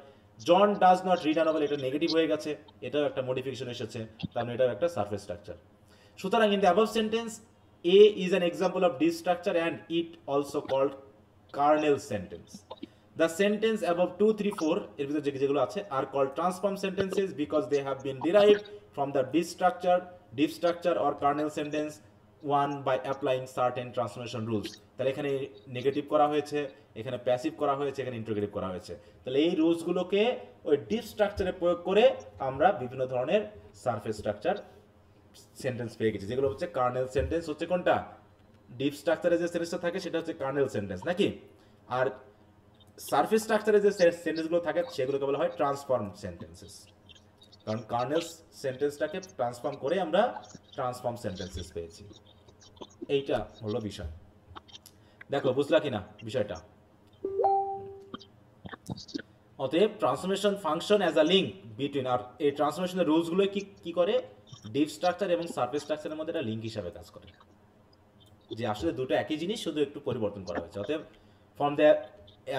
John does not read a novel, এটা নেগেটিভ হয়ে গেছে, এটাও একটা মডিফিকেশন এসেছে, তার মানে এটাও একটা সারফেস স্ট্রাকচার। সুতরাং in the above sentence a is an example of deep structure and it also called kernel sentence. The sentence above 2, 3, 4 এর ভিতরে যেগুলো আছে are called transform sentences because they have been derived from the deep structure or kernel sentence one by applying certain transformation rules. তাহলে এখানে negative করা হয়েছে, এখানে passive করা হয়েছে, এখানে ইন্টিগ্রেটিভ করা হয়েছে। তাহলে এই রুলসগুলোকে ওই ডিপ স্ট্রাকচারে প্রয়োগ করে আমরা বিভিন্ন ধরনের সারফেস স্ট্রাকচার সেন্টেন্স পেয়ে গেছি, যেগুলো হচ্ছে কার্নেল সেন্টেন্স। হচ্ছে কোনটা? ডিপ স্ট্রাকচারে যে সেন্টেন্সটা থাকে সেটা হচ্ছে কার্নেল সেন্টেন্স নাকি? আর সারফেস স্ট্রাকচারে যে সেন্টেন্সগুলো থাকে সেগুলোকে বলা হয় ট্রান্সফর্ম সেন্টেন্সেস, কারণ কার্নেল সেন্টেন্সটাকে ট্রান্সফর্ম করে আমরা ট্রান্সফর্ম সেন্টেন্সেস পেয়েছি। এইটা হলো বিষয়। দেখো বুঝলা কিনা বিষয়টা? অতএব transformation function as a link between, আর এই ট্রান্সফরমেশনের রুলসগুলো কি করে? ডিপ স্ট্রাকচার এবং সারফেস স্ট্রাকচারের মধ্যে একটা লিঙ্ক হিসাবে কাজ করে, যে আসলে দুটো একই জিনিস, শুধু একটু পরিবর্তন করা হয়েছে। অতএব from the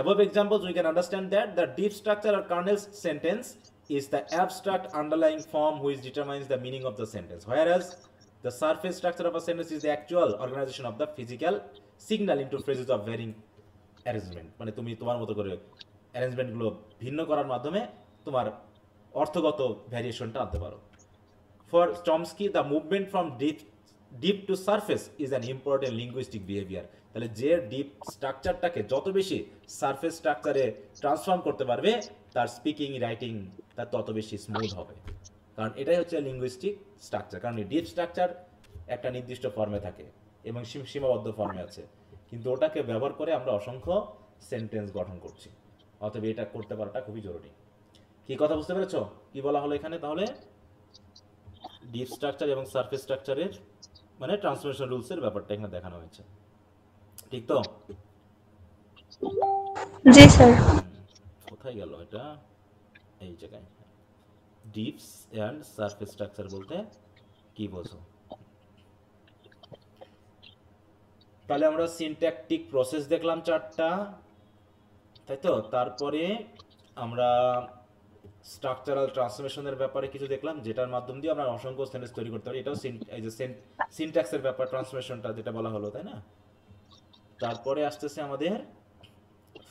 above examples we can understand that the deep structure or kernel sentence is the abstract underlying form which determines the meaning of the sentence, whereas the surface structure of a sentence is the actual organization of the physical signal into phrases of varying arrangement. মানে তুমি তোমার মতো করে অ্যারেঞ্জমেন্টগুলো ভিন্ন করার মাধ্যমে তোমার অর্থগত ভ্যারিয়েশনটা আনতে পারো। For Chomsky the movement from deep to surface is an important linguistic behavior. তাহলে যে ডিপ স্ট্রাকচারটাকে যত বেশি সারফেস স্ট্রাকচারে ট্রান্সফর্ম করতে পারবে তার স্পিকিং রাইটিং তার তত বেশি স্মুথ হবে, কারণ এটাই হচ্ছে লিঙ্গুইস্টিক স্ট্রাকচার। কারণ ডিপ স্ট্রাকচার একটা নির্দিষ্ট ফর্মে থাকে এবং সীমাবদ্ধ ফর্মে আছে, কিন্তু ওটাকে ব্যবহার করে আমরা অসংখ্য সেন্টেন্স গঠন করছি। অতএব এটা করতে পারাটা খুবই জরুরি। কি কথা বুঝতে পেরেছো? কি বলা হলো এখানে? তাহলে ডিপ স্ট্রাকচার এবং সারফেস স্ট্রাকচারের মানে ট্রান্সফরমেশন রুলসের ব্যাপারটা এখানে দেখানো হয়েছে, ঠিক তো? জি স্যার। কোথায় গেল এটা? এই জায়গায়। ডিপস এন্ড সারফেস স্ট্রাকচার বলতে কি বোঝো? তাহলে আমরা সিনট্যাকটিক প্রসেস দেখলাম চারটা, তাই তো? তারপরে আমরা স্ট্রাকচারাল ট্রান্সফরমেশনের ব্যাপারে কিছু দেখলাম, যেটার মাধ্যম দিয়ে আমরা অসংখ্য সেন্টেন্স তৈরি করতে পারি। এটাও এই যে সিনট্যাক্সের ব্যাপার, ট্রান্সফরমেশনটা যেটা বলা হলো, তাই না? তারপরে আসতেছে আমাদের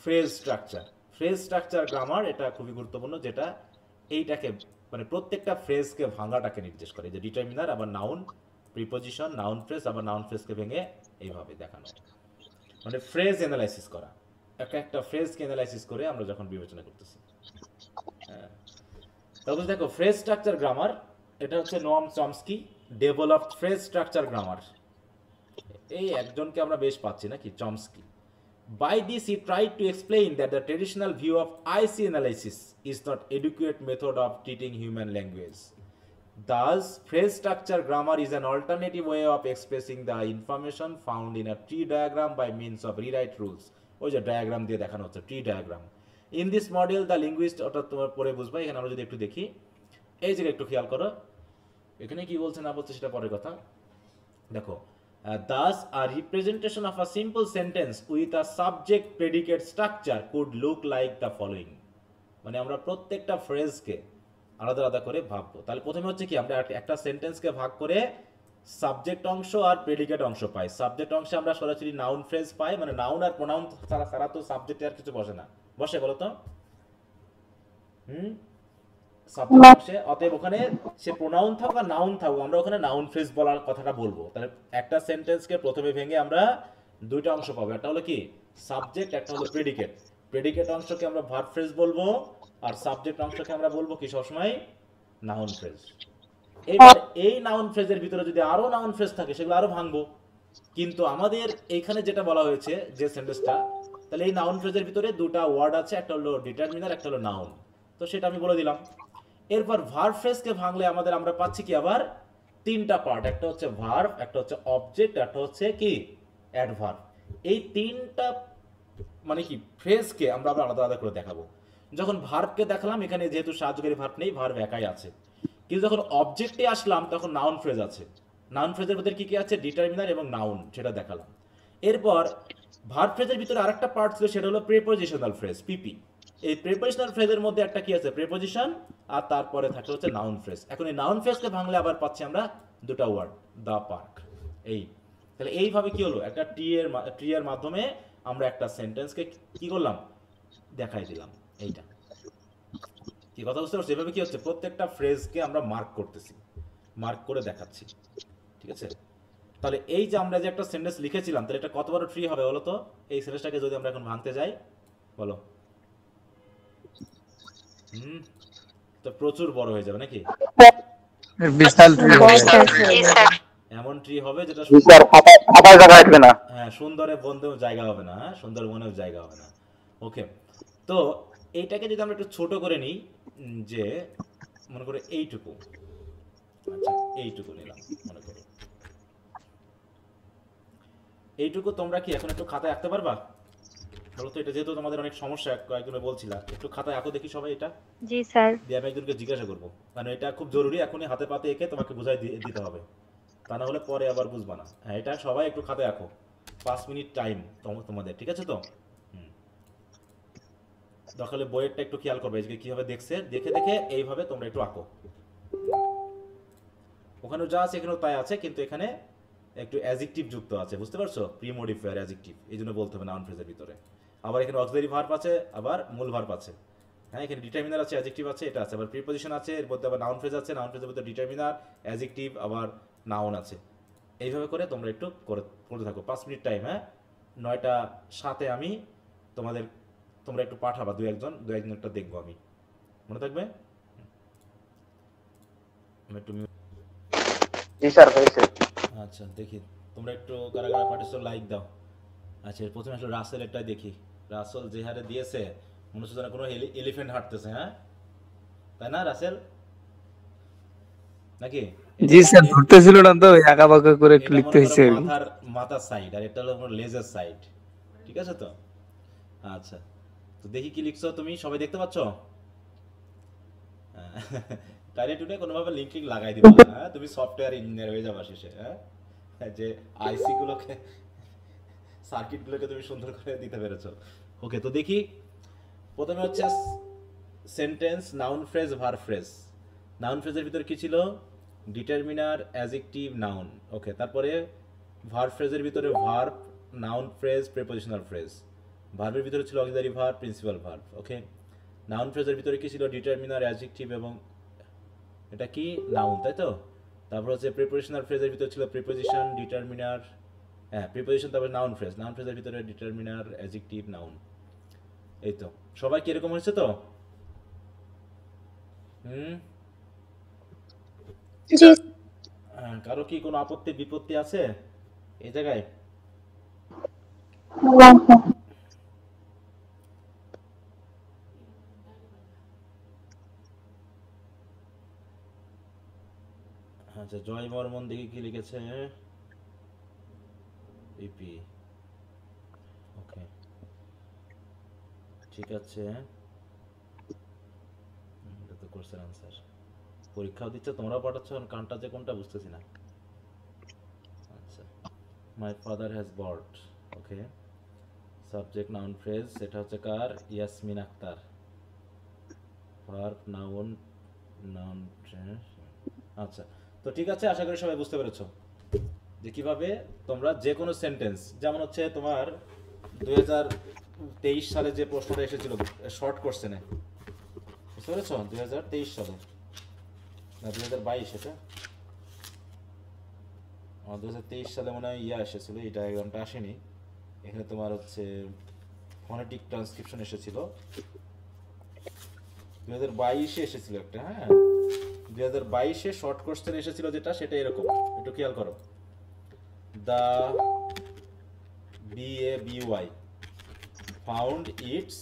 phrase structure. Phrase structure grammar, এটা খুবই গুরুত্বপূর্ণ, যেটা এইটাকে মানে প্রত্যেকটা ফ্রেজকে ভাঙাটাকে নির্দেশ করে, যে ডিটারমিনার আবার নাউন, প্রিপোজিশন, নাউন ফ্রেজ আবার নাউন ফ্রেজকে ভেঙে এইভাবে দেখানো, মানে ফ্রেজ অ্যানালাইসিস করা। একটা ফ্রেজকে অ্যানালাইসিস করে আমরা যখন বিবেচনা করতেছি। তাহলে দেখো ফ্রেজ স্ট্রাকচার গ্রামার, এটা হচ্ছে Noam Chomsky developed phrase structure grammar. এই একজনকে আমরা বেশ পাচ্ছি নাকি, Chomsky. By this he tried to explain that the traditional view of IC analysis is not adequate method of treating human language. Thus, phrase structure grammar is an alternative way of expressing the information found in a tree diagram by means of rewrite rules. ওই যে diagram দিয়ে দেখানো হচ্ছে, tree diagram. In this model the linguist, অর্থাৎ তোমার পরে বুঝবা। এখানে আমরা যদি একটু দেখি, এই জায়গায় একটু খেয়াল করো, এখানে কি বলছে না বলছে সেটা পরের কথা। দেখো, thus a representation of a simple sentence with a subject predicate structure could look like the following। মানে আমরা প্রত্যেকটা ফ্রেজকে আলাদা আলাদা করে ভাববো। তাহলে প্রথমে হচ্ছে কি, আমরা একটা সেন্টেন্সকে ভাগ করে সাবজেক্ট অংশ আর প্রেডিকেট অংশ পাই। সাবজেক্ট অংশে আমরা সরাসরি নাউন ফ্রেজ পাই, মানে নাউন আর প্রোনাউন ছাড়া তো সাবজেক্টে আর কিছু বসে না, বসে বলো তো? সাবজেক্ট অংশে, অতএব ওখানে সে প্রোনাউন থাকুক আর নাউন থাকুক, আমরা ওখানে নাউন ফ্রেজ বলার কথাটা বলবো। তাহলে একটা সেন্টেন্সকে প্রথমে ভেঙে আমরা দুইটা অংশ পাবো, একটা হলো কি সাবজেক্ট, একটা হলো প্রেডিকেট। প্রেডিকেট অংশকে আমরা ভার্ব ফ্রেজ বলবো, আর সাবজেক্ট অংশকে আমরা বলবো কি সবসময় নাউন ফ্রেজ। এবার এই নাউন ফ্রেজের ভিতরে যদি আরো নাউন ফ্রেজ থাকে সেগুলো আরো ভাঙবো। কিন্তু আমাদের এইখানে যেটা বলা হয়েছে যে সেন্টেন্সটা, তাহলে এই নাউন ফ্রেজের ভিতরে দুটা ওয়ার্ড আছে, একটা হলো ডিটারমিনার, একটা হলো নাউন, তো সেটা আমি বলে দিলাম। এরপর ভার্ব ফ্রেজকে ভাঙলে আমরা পাচ্ছি কি আবার তিনটা পার্ট, একটা হচ্ছে ভার্ব, একটা হচ্ছে অবজেক্ট, একটা হচ্ছে কি অ্যাডভার্ব। এই তিনটা মানে কি ফ্রেজকে আমরা আবার আলাদা আলাদা করে দেখাবো। যখন ভার্বকে দেখালাম, এখানে যেহেতু সাহায্যকারী ভার্ব নেই, ভার্ব একাই আছে। কিন্তু যখন অবজেক্টে আসলাম তখন নাউন ফ্রেজ আছে। নাউন ফ্রেজের ভিতরে কি কি আছে, ডিটারমিনার এবং নাউন, সেটা দেখালাম। এরপর ভার্ব ফ্রেজের ভিতরে আরেকটা পার্ট ছিল, সেটা হলো প্রিপোজিশনাল ফ্রেজ, পিপি। এই প্রিপোজিশনাল ফ্রেজের মধ্যে একটা কি আছে, প্রিপোজিশন, আর তারপরে থাকে হচ্ছে নাউন ফ্রেজ। এখন এই নাউন ফ্রেজকে ভাঙলে আবার পাচ্ছি আমরা দুটো ওয়ার্ড, দ্য পার্ক। এই তাহলে এইভাবে কি হলো, একটা ট্রি এর মাধ্যমে আমরা একটা সেন্টেন্সকে কি করলাম, দেখাই দিলাম। এইটা কি কথা বুঝতে পারছো? এভাবে কি হচ্ছে, প্রত্যেকটা ফ্রেজকে আমরা মার্ক করতেছি, মার্ক করে দেখাচ্ছি, ঠিক আছে? তাহলে এই যে আমরা যে একটা সেন্টেন্স লিখেছিলাম, তাহলে এটা কত বড় ট্রি হবে বলো তো? এই সেন্টেন্সটাকে যদি আমরা এখন ভাঙতে যাই, বলো। তো প্রচুর বড় হয়ে যাবে নাকি? বিশাল ট্রি হবে। এমন ট্রি হবে যেটা বিশাল ফাঁকা জায়গা আসবে না। হ্যাঁ, সুন্দরে বন্ধেও জায়গা হবে না, হ্যাঁ, সুন্দরবনেও জায়গা হবে না। ওকে, তো এইটাকে যদি আমরা একটু ছোট করে নিই, যে মনে করে এইটুকু, আচ্ছা এইটুকু নিলাম, মনে করো এইটুকু। তোমরা কি এখন একটু খাতায় আঁকতে পারবা বলো তো? এটা যেহেতু তোমাদের অনেক সমস্যা, কয়েকজনে বলছিলা, একটু খাতায় আঁকো দেখি সবাই এটা। জি স্যার। দিয়ে আমি একজনকে জিজ্ঞাসা করবো, কারণ এটা খুব জরুরি, এখনই হাতে পাতে এঁকে তোমাকে বুঝাই দিতে হবে, তা না হলে পরে আবার বুঝবা না। হ্যাঁ, এটা সবাই একটু খাতায় আঁকো, 5 মিনিট টাইম তোমাদের, ঠিক আছে তো? তাহলে বইয়েরটা একটু খেয়াল করবে, যে কিভাবে দেখছে, দেখে দেখে এইভাবে তোমরা একটু আঁকো। ওখানে যা আছে এখানেও তাই আছে, কিন্তু এখানে একটু অ্যাডজেক্টিভ যুক্ত আছে, বুঝতে পারছো? প্রিমোডিফায়ার অ্যাডজেক্টিভ, এই জন্য বলতে হবে নাউন ফ্রেজের ভিতরে। আবার এখানে অক্সিলারি ভার্ব আছে, আবার মূল ভার্ব আছে। হ্যাঁ, এখানে ডিটারমিনার আছে, অ্যাডজেক্টিভ আছে, এটা আছে, আবার প্রিপোজিশন আছে, এর মধ্যে আবার নাউন ফ্রেজ আছে, নাউন ফ্রেজের মধ্যে ডিটারমিনার, অ্যাডজেক্টিভ, আবার নাউন আছে। এইভাবে করে তোমরা একটু করতে থাকো, 5 মিনিট টাইম। হ্যাঁ, 9:07 আমি তোমরা একটু পাঠাবা, দু একজন একটা দেখবো আমি, মনে থাকবে? একটু জি স্যার, হয়েছে। আচ্ছা দেখি তোমরা একটু কারা কারা পাঠিয়েছো, লাইক দাও। আচ্ছা, প্রথমে আসলে রাসেলেরটাই দেখি। রাসেল যে হারে দিয়েছে, মনে হচ্ছে যেন কোনো এলিফ্যান্ট হাঁটতেছে। হ্যাঁ, তাই না রাসেল? নাকি? জি স্যার, ধরতেছিল না তো, আঁকা বাঁকা করে একটু এটা লিখতে মনে হয়েছে। করো মাথার সাইড, আর এটা হলো লেজের সাইড, ঠিক আছে তো? আচ্ছা, তো দেখি কি লিখছো তুমি, সবাই দেখতে পাচ্ছ? টাইরে টুডে কোনোভাবে লিঙ্ক লাগাই দিবা। হ্যাঁ, তুমি সফটওয়্যার ইঞ্জিনিয়ার হয়ে যাবা শেষে। হ্যাঁ, যে আইসি গুলোকে, সার্কিট গুলোকে তুমি সুন্দর করে দিতে পেরেছো। ওকে, তো দেখি প্রথমে হচ্ছে sentence, noun phrase, verb phrase. Noun ফ্রেজের ভিতরে কি ছিল, ডিটারমিনার, অ্যাডজেক্টিভ, নাউন। ওকে, তারপরে ভার্ব ফ্রেজের ভিতরে verb, noun phrase, prepositional phrase. ভার্বের ভিতরে ছিল অক্সিলারি ভার্ব, প্রিন্সিপাল ভার্ব। ওকে, নাউন ফ্রেজের ভিতরে কি ছিল, ডিটারমিনার, অ্যাডজেক্টিভ এবং এটা কি নাউন, তাই তো? তারপর হচ্ছে প্রিপোজিশনাল ফ্রেজের ভিতরে ছিল প্রিপোজিশন, ডিটারমিনার, হ্যাঁ প্রিপোজিশন, তারপর নাউন ফ্রেজ। নাউন ফ্রেজের ভিতরে ডিটারমিনার, অ্যাডজেক্টিভ, নাউন। এই তো, সবাই কি এরকম হয়েছে তো? জি। কারো কি কোনো আপত্তি বিপত্তি আছে এই জায়গায়? আচ্ছা, জয় বর্মন দেখি কি লিখেছে। পিপি, ওকে, ঠিক আছে। কোশ্চেন আনসার পরীক্ষাও দিচ্ছে, তোমরাও পাঠাচ্ছ, কানটা যে কোনটা বুঝতেছি না। আচ্ছা, my father has bought, okay. Subject noun phrase, এটা হচ্ছে কার? Yasmin Akhtar. Verb noun noun phrase. আচ্ছা, তো ঠিক আছে, আশা করি সবাই বুঝতে পেরেছো যে কিভাবে তোমরা যে কোনো সেন্টেন্স, যেমন হচ্ছে তোমার 2023 সালে যে প্রশ্নটা এসেছিল শর্ট কোশ্চেনে, বুঝতে পেরেছো? 2023 সালে না 2022, এটা 2023 সালে মনে হয় এসেছিল, এই ডায়াগ্রামটা আসেনি। এখানে তোমার হচ্ছে ফনেটিক ট্রান্সক্রিপশন এসেছিল 2022-এ এসেছিল একটা, হ্যাঁ 2022-এ শর্ট কোশ্চেন এসেছিল যেটা, সেটা এরকম, একটু খেয়াল করো। The BABY found it's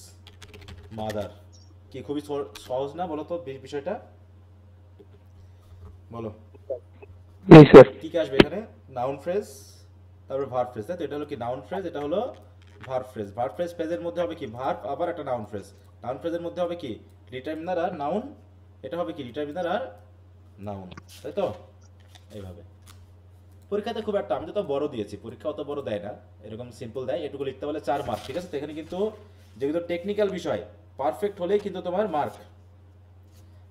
mother. কি খুবই সহজ না বলো তো বিষয়টা? বলো জি স্যার। কি কি আসবে এখানে? নাউন ফ্রেজ, তারপর ভার্ব ফ্রেজ, তাই তো? এটা হলো কি নাউন ফ্রেজ, এটা হলো ভার্ব ফ্রেজ। ভার্ব ফ্রেজ ফ্রেজের মধ্যে হবে কি ভার্ব, আবার একটা নাউন ফ্রেজ। নাউন ফ্রেজের মধ্যে হবে কি ডিটারমিনার আর নাউন, এটা হবে কি ডিটারমিনার আর নাউন, তাই তো? এইভাবে পরীক্ষাতে খুব একটা, আমি তো বড় দিয়েছি, পরীক্ষা অত বড় দেয় না, এরকম সিম্পল দেয়। এটুকু লিখতে বলে 4 মার্ক, ঠিক আছে? তো এখানে কিন্তু যেগুলো টেকনিক্যাল বিষয় পারফেক্ট হলেই কিন্তু তোমার মার্ক।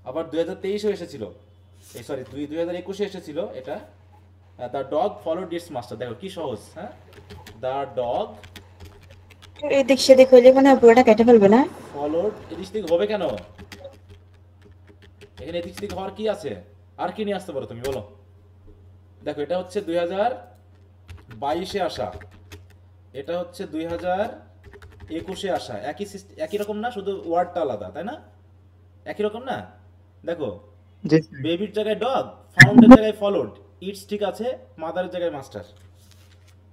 আবার 2023-এও এসেছিল, এই সরি 2021-এ এসেছিল এটা, the dog followed it's master. দেখো কি সহজ, হ্যাঁ? দ্য ডগ এদিক সেদিক হইলে মনে হয় পুরোটা কেটে ফেলবে না? ফলোড, এদিক সেদিক হবে কেন? এখানে এদিক সেদিক হওয়ার কি আছে? আর কি নিয়ে আসতে পারো তুমি, বলো? দেখো এটা হচ্ছে 2022-এ আসা, এটা হচ্ছে 2021-এ আসা, একই রকম না, শুধু ওয়ার্ডটা আলাদা, তাই না? একই রকম না? দেখো জি বেবির জায়গায় ডগ, ফাউন্ডের জায়গায় ফলোড, ইটস ঠিক আছে, মাদারের জায়গায় মাস্টার,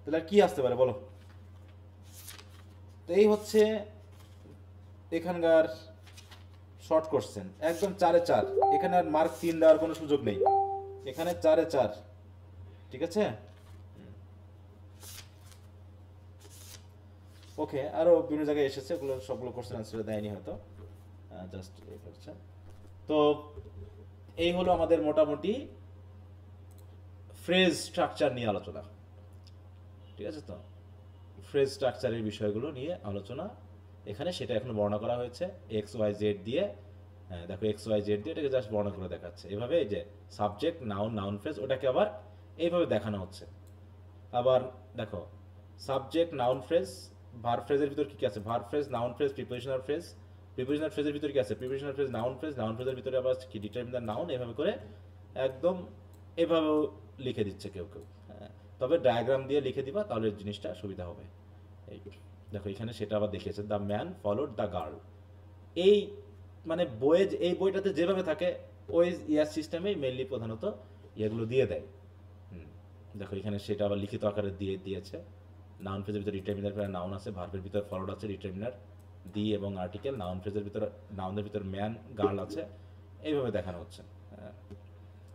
তাহলে আর কি আসতে পারে বলো? তো এই হচ্ছে এখানকার শর্ট কোশ্চেন, একদম 4-এ 4। এখানে আর মার্ক 3 দেওয়ার কোনো সুযোগ নেই, এখানে 4-এ 4, ঠিক আছে? ওকে, আরো বিভিন্ন জায়গায় এসেছে, ওগুলো সবগুলো কোশ্চেন আনসার দেয়নি হয়তো, জাস্ট এই করছে। তো এই হলো আমাদের মোটামুটি ফ্রেজ স্ট্রাকচার নিয়ে আলোচনা, ঠিক আছে? তো ফ্রেজ স্ট্রাকচারের বিষয়গুলো নিয়ে আলোচনা এখানে, সেটা এখন বর্ণনা করা হয়েছে XYZ দিয়ে। হ্যাঁ দেখো XYZ দিয়ে এটাকে জাস্ট বর্ণনা করে দেখাচ্ছে এভাবে, এই যে সাবজেক্ট নাউন নাউন ফ্রেজ, ওটাকে আবার এইভাবে দেখানো হচ্ছে। আবার দেখো সাবজেক্ট নাউন ফ্রেজ, ভার্ব ফ্রেজের ভিতর কি কি আছে? Verb phrase, noun phrase, prepositional phrase, prepositional ফ্রেজের ভিতর কি আছে? Prepositional phrase, noun phrase, noun ফ্রেজের ভিতরে আবার কি ডিটারমিনার নাউন, এভাবে করে একদম এভাবেও লিখে দিচ্ছে কেউ কেউ, হ্যাঁ। তবে ডায়াগ্রাম দিয়ে লিখে দিবা, তাহলে জিনিসটা সুবিধা হবে। এই দেখো এখানে সেটা আবার দেখিয়েছে, the man followed the girl. এই মানে বইয়ে, এই বইটাতে যেভাবে থাকে ওই ইয়ার সিস্টেমেই মেইনলি প্রধানত ইয়েগুলো দিয়ে দেয়। দেখো এখানে সেটা আবার লিখিত আকারে দিয়ে দিয়েছে। নাউন ফ্রেজের ভিতরে ডিটারমিনার নাউন আছে, ভার্বের ভিতর ফলোড আছে, ডিটারমিনার দি এবং আর্টিকেল, নাউন ফ্রেজের ভিতর নাউনের ভিতর ম্যান গার্ল আছে, এইভাবে দেখানো হচ্ছে।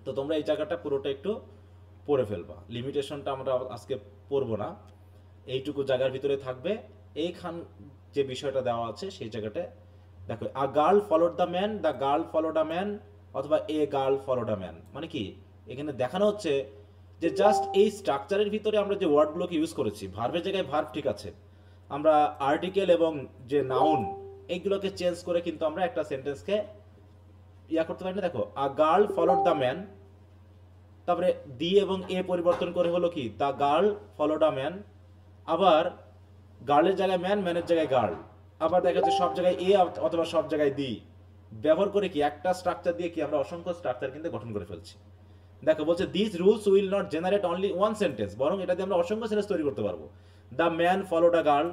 তো তোমরা এই জায়গাটা পুরোটা একটু পড়ে ফেলবা, লিমিটেশনটা আমরা আজকে পড়বো না, এইটুকু জায়গার ভিতরে থাকবে। এইখান যে বিষয়টা দেওয়া আছে সেই জায়গাটা দেখো, a girl followed the man, the girl followed a man, অথবা a girl followed a man, মানে কি এখানে দেখানো হচ্ছে যে জাস্ট এই স্ট্রাকচারের ভিতরে আমরা যে ওয়ার্ডগুলোকে ইউজ করেছি, ভার্বের জায়গায় ভার্ব ঠিক আছে, আমরা আর্টিকেল এবং যে নাউন এইগুলোকে চেঞ্জ করে কিন্তু আমরা একটা সেন্টেন্সকে ইয়া করতে পারি না। দেখো a girl followed the man, তারপরে দি এবং এ পরিবর্তন করে হলো কি the girl followed a man, আবার গার্লের জায়গায় ম্যান, ম্যানের জায়গায় গার্ল, আবার দেখা যাচ্ছে সব জায়গায় এ অথবা সব জায়গায় দি, ব্যবহার করে কি একটা স্ট্রাকচার দিয়ে কি আমরা অসংখ্য স্ট্রাকচার কিন্তু গঠন করে ফেলছি। দেখো বলছে this rules will not generate only one sentence, বরং এটা দিয়ে আমরা অসংখ্য সেন্টেন্স তৈরি করতে পারবো। The man followed a girl,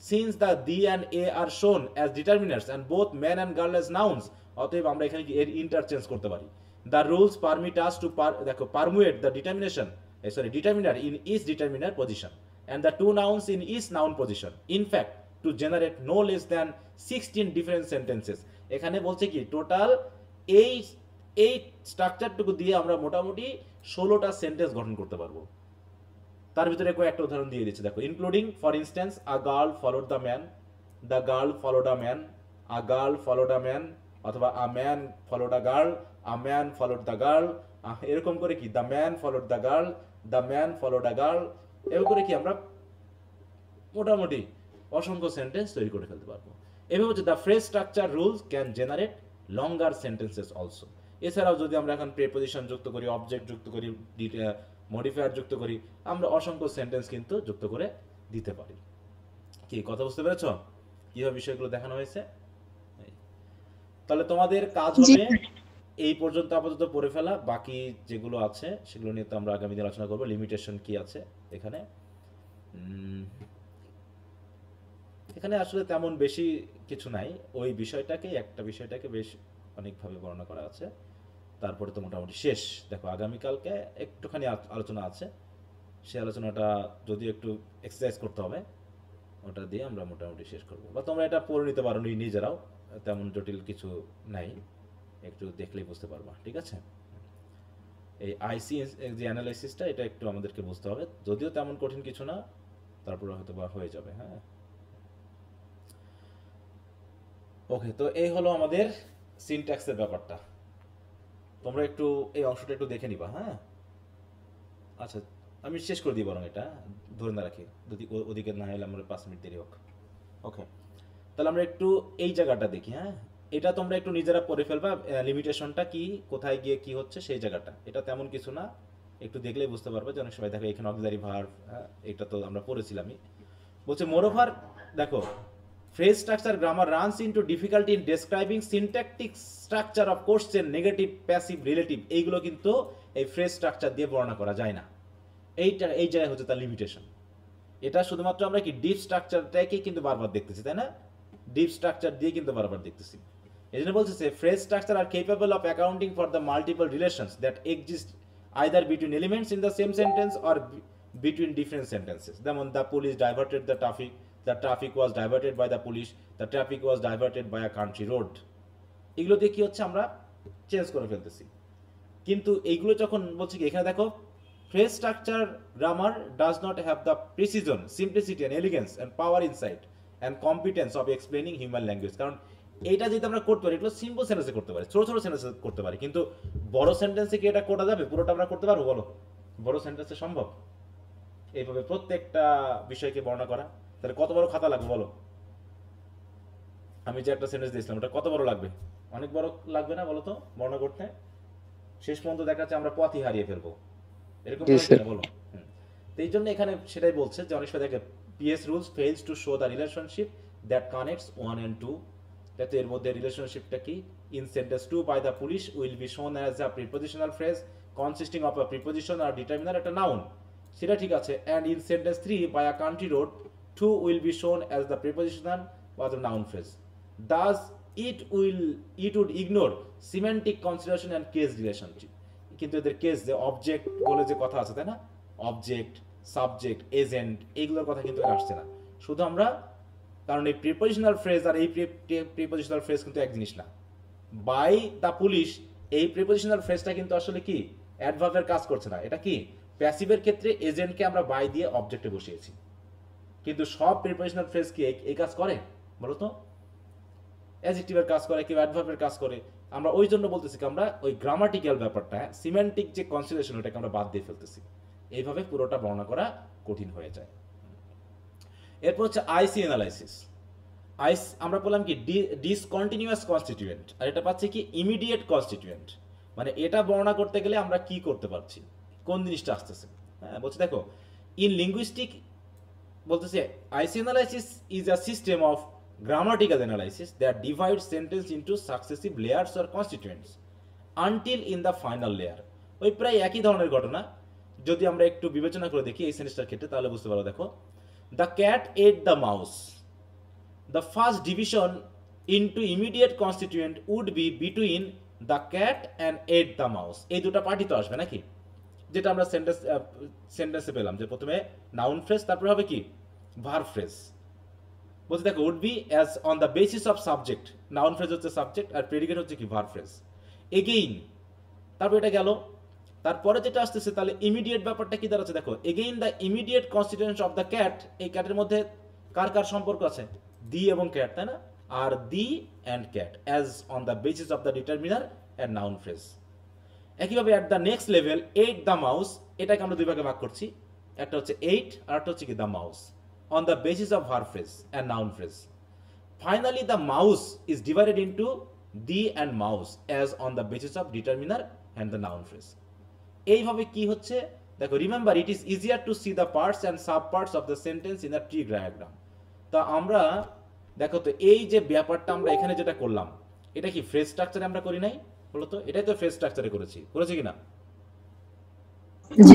since the the and a are shown as determiners and both man and girl as nouns, অতএব আমরা এখানে কি এর ইন্টারচেঞ্জ করতে পারি। The rules permit us to দেখো permute the determination determiner in each determiner position and the two nouns in each noun position, in fact to generate no less than 16 different sentences। এখানে বলছে কি total এই স্ট্রাকচারটুকু দিয়ে আমরা মোটামুটি 16টা sentence গঠন করতে পারবো। তার ভিতরে কয়েকটা উদাহরণ দিয়ে দিচ্ছি দেখো, including for instance a girl followed the man, the girl followed a man, a girl followed a man, অথবা a man followed a girl, a man followed the girl, এরকম করে কি the man followed the girl, the man followed a girl, এরকম করে কি আমরা মোটামুটি অসংখ্য সেন্টেন্স তৈরি করে ফেলতে পারবো। এভাবে হচ্ছে the phrase structure rules can generate longer sentences also. এছাড়াও যদি আমরা এখন প্রিপোজিশন যুক্ত করি, অবজেক্ট যুক্ত করি, মডিফায়ার যুক্ত করি, আমরা অসংখ্য সেন্টেন্স কিন্তু যুক্ত করে দিতে পারি। কি কথা বুঝতে পেরেছ কিভাবে বিষয়গুলো দেখানো হয়েছে? তাহলে তোমাদের কাজ হবে এই পর্যন্ত আপাতত পড়ে ফেলা, বাকি যেগুলো আছে সেগুলো নিয়ে তো আমরা আগামী দিন আলোচনা করবো। লিমিটেশন কি আছে এখানে, এখানে আসলে তেমন বেশি কিছু নাই, ওই একটা বিষয়টাকে বেশ অনেকভাবে বর্ণনা করা আছে। তারপরে তো মোটামুটি শেষ। দেখো আগামীকালকে একটুখানি আলোচনা আছে, সেই আলোচনাটা যদি একটু এক্সারসাইজ করতে হবে, ওটা দিয়ে আমরা মোটামুটি শেষ করবো। বা তোমরা এটা পড়ে নিতে পারো নিজেরাও, তেমন জটিল কিছু নাই, একটু দেখলেই বুঝতে পারবা। ঠিক আছে, এই আইসি যে অ্যানালাইসিসটা এটা একটু আমাদেরকে বুঝতে হবে, যদিও তেমন কঠিন কিছু না, তারপরে হয়তো বা হয়ে যাবে। হ্যাঁ, ওকে। তো এই হলো আমাদের সিনট্যাক্সের ব্যাপারটা। তোমরা একটু এই অংশটা একটু দেখে নিবা। হ্যাঁ, আচ্ছা আমি শেষ করে দিই, বরং এটা ধরে না রাখি, যদি ওদিকে না হলে আমরা 5 মিনিট দেরি হোক। ওকে, তাহলে আমরা একটু এই জায়গাটা দেখি। হ্যাঁ, এটা তোমরা একটু নিজেরা পড়ে ফেলবা, লিমিটেশনটা কি, কোথায় গিয়ে কি হচ্ছে সেই জায়গাটা। এটা তেমন কিছু না, একটু দেখলেই বুঝতে পারবে যে অনেক সময় দেখো এখানে অক্সিলারি ভার্ব, এটা তো আমরা পড়েছিলামই। বলছে মোরওভার, দেখো phrase structure grammar runs into difficulty in describing syntactic structure of question, negative, passive, relative, এইগুলো কিন্তু এই phrase structure দিয়ে বর্ণনা করা যায় না। এই জায়গায় হচ্ছে তার লিমিটেশন। এটা শুধুমাত্র আমরা কি ডিপ স্ট্রাকচারটাকে কিন্তু বারবার দেখতেছি, তাই না? ডিপ স্ট্রাকচার দিয়ে কিন্তু বারবার দেখতেছি। এই জন্য বলছে phrase structure are capable of accounting for the multiple relations that exist either between elements in the same sentence or between different sentences. যেমন the police diverted the traffic, the traffic was diverted by the police, the traffic was diverted by a country road. এগুলো দিয়ে কি হচ্ছে আমরা change করে ফেলতেছি। কিন্তু এইগুলো যখন বলছি কি এখানে দেখো phrase structure grammar does not have the precision, simplicity and elegance and power, insight and competence of explaining human language. কারণ এইটা যদি আমরা করতে পারি, এগুলো সিম্পল সেন্টেন্সে করতে পারি, ছোট ছোট সেন্টেন্সে করতে পারি, কিন্তু বড় সেন্টেন্সে কি এটা করা যাবে? পুরোটা আমরা করতে পারবো? বলো, বড় সেন্টেন্সে সম্ভব এইভাবে প্রত্যেকটা বিষয়কে বর্ণনা করা? তাহলে কত বড় খাতা লাগবে বলো? আমি যে একটা সেন্টেন্স দিয়েছিলাম ওটা কত বড় লাগবে? অনেক বড় লাগবে না বলো তো বর্ণনা করতে? শেষ পর্যন্ত দেখা যাচ্ছে আমরা পথই হারিয়ে ফেলবো, এরকম বলো। তো এই জন্য এখানে সেটাই বলছে যে অনেক সময় দেখে PS rules fails to show the relationship that connects 1 and 2। যাতে এর মধ্যে রিলেশনশিপটা কি, in sentence 2 by the police will be shown as a prepositional phrase consisting of a preposition আর ডিটারমিনার, একটা নাউন, সেটা ঠিক আছে। And in sentence 3 by a country road 2 will be shown as the prepositional বা the noun phrase. Thus it would ignore semantic consideration and case relationship. কিন্তু এদের case যে object বলে যে কথা আছে, তাই না, অবজেক্ট, সাবজেক্ট, এজেন্ট, এইগুলোর কথা কিন্তু আসছে না। শুধু আমরা, কারণ এই প্রিপোজিশনাল ফ্রেজ আর এই প্রিপোজিশনাল ফ্রেজ কিন্তু এক জিনিস না। বাই দ্য পুলিশ, এই প্রিপোজিশনাল ফ্রেজটা কিন্তু আসলে কি অ্যাডভার্বের কাজ করছে না। এটা কি প্যাসিভের ক্ষেত্রে এজেন্টকে আমরা বাই দিয়ে অবজেক্টে বসিয়েছি, কিন্তু সব প্রিপোজিশনাল ফ্রেজ কি এই কাজ করে বলো তো? অ্যাডজেক্টিভের কাজ করে, কেউ অ্যাডভার্বের কাজ করে। আমরা ওই জন্য বলতেছি কি আমরা ওই গ্রামাটিক্যাল ব্যাপারটা, সিমেন্টিক যে কনসিডারেশন, ওটাকে আমরা বাদ দিয়ে ফেলতেছি। এইভাবে পুরোটা বর্ণনা করা কঠিন হয়ে যায়। এরপর হচ্ছে আইসি অ্যানালাইসিস। আমরা বললাম কি ডিসকন্টিনিউয়াস কনস্টিটিউয়েন্ট, আর এটা পাচ্ছি কি ইমিডিয়েট কনস্টিটিউয়েন্ট। মানে এটা বর্ণনা করতে গেলে আমরা কি করতে পারছি, কোন জিনিসটা আসতেছে। হ্যাঁ, বলছে দেখো ইন লিঙ্গুইস্টিক বলতেছে আইসি analysis is a system of grammatical analysis that divides sentence into successive layers or constituents until in the final layer। ওই প্রায় একই ধরনের ঘটনা যদি আমরা একটু বিবেচনা করে দেখি এই সেন্টেন্সটার ক্ষেত্রে, তাহলে বুঝতে পারো। দেখো the cat ate the mouse, the first division into immediate constituent would be between the cat and ate the mouse। এই দুটো পার্টি তো আসবে নাকি, যেটা আমরা সেন্টেন্সে পেলাম, যে প্রথমে নাউন ফ্রেজ, তারপরে হবে কি ভার্ব ফ্রেজ। বলতে দেখো would be as on the basis of subject, noun phrase হচ্ছে সাবজেক্ট আর প্রেডিকেট হচ্ছে কি ভার্ব ফ্রেজ। এগেইন, তারপর এটা গেল, তারপরে যেটা আসতেছে তাহলে ইমিডিয়েট ব্যাপারটা কি দাঁড়াচ্ছে দেখো, again the immediate constituents of the cat. এই ক্যাটের মধ্যে কার কার সম্পর্ক আছে, দি এবং ক্যাট, তাই না? আর the and cat as on the basis of the determiner and noun phrase. একইভাবে at the next level ate the mouse, এটাকে আমরা দুই ভাগে ভাগ করছি, একটা হচ্ছে এইট আর একটা হচ্ছে কি the mouse, on the basis of verb phrase and noun phrase. Finally the mouse is divided into the and mouse as on the basis of determiner and the noun phrase. এইভাবে কি হচ্ছে দেখো, remember it is easier two C the parts and sub parts of the sentence in the tree diagram. তা আমরা দেখো তো এই যে ব্যাপারটা আমরা এখানে যেটা করলাম, এটা কি ফ্রেজ স্ট্রাকচারে আমরা করি নাই? বলো তো, এটাই তো ফ্রেজ স্ট্রাকচারে করেছি কিনা?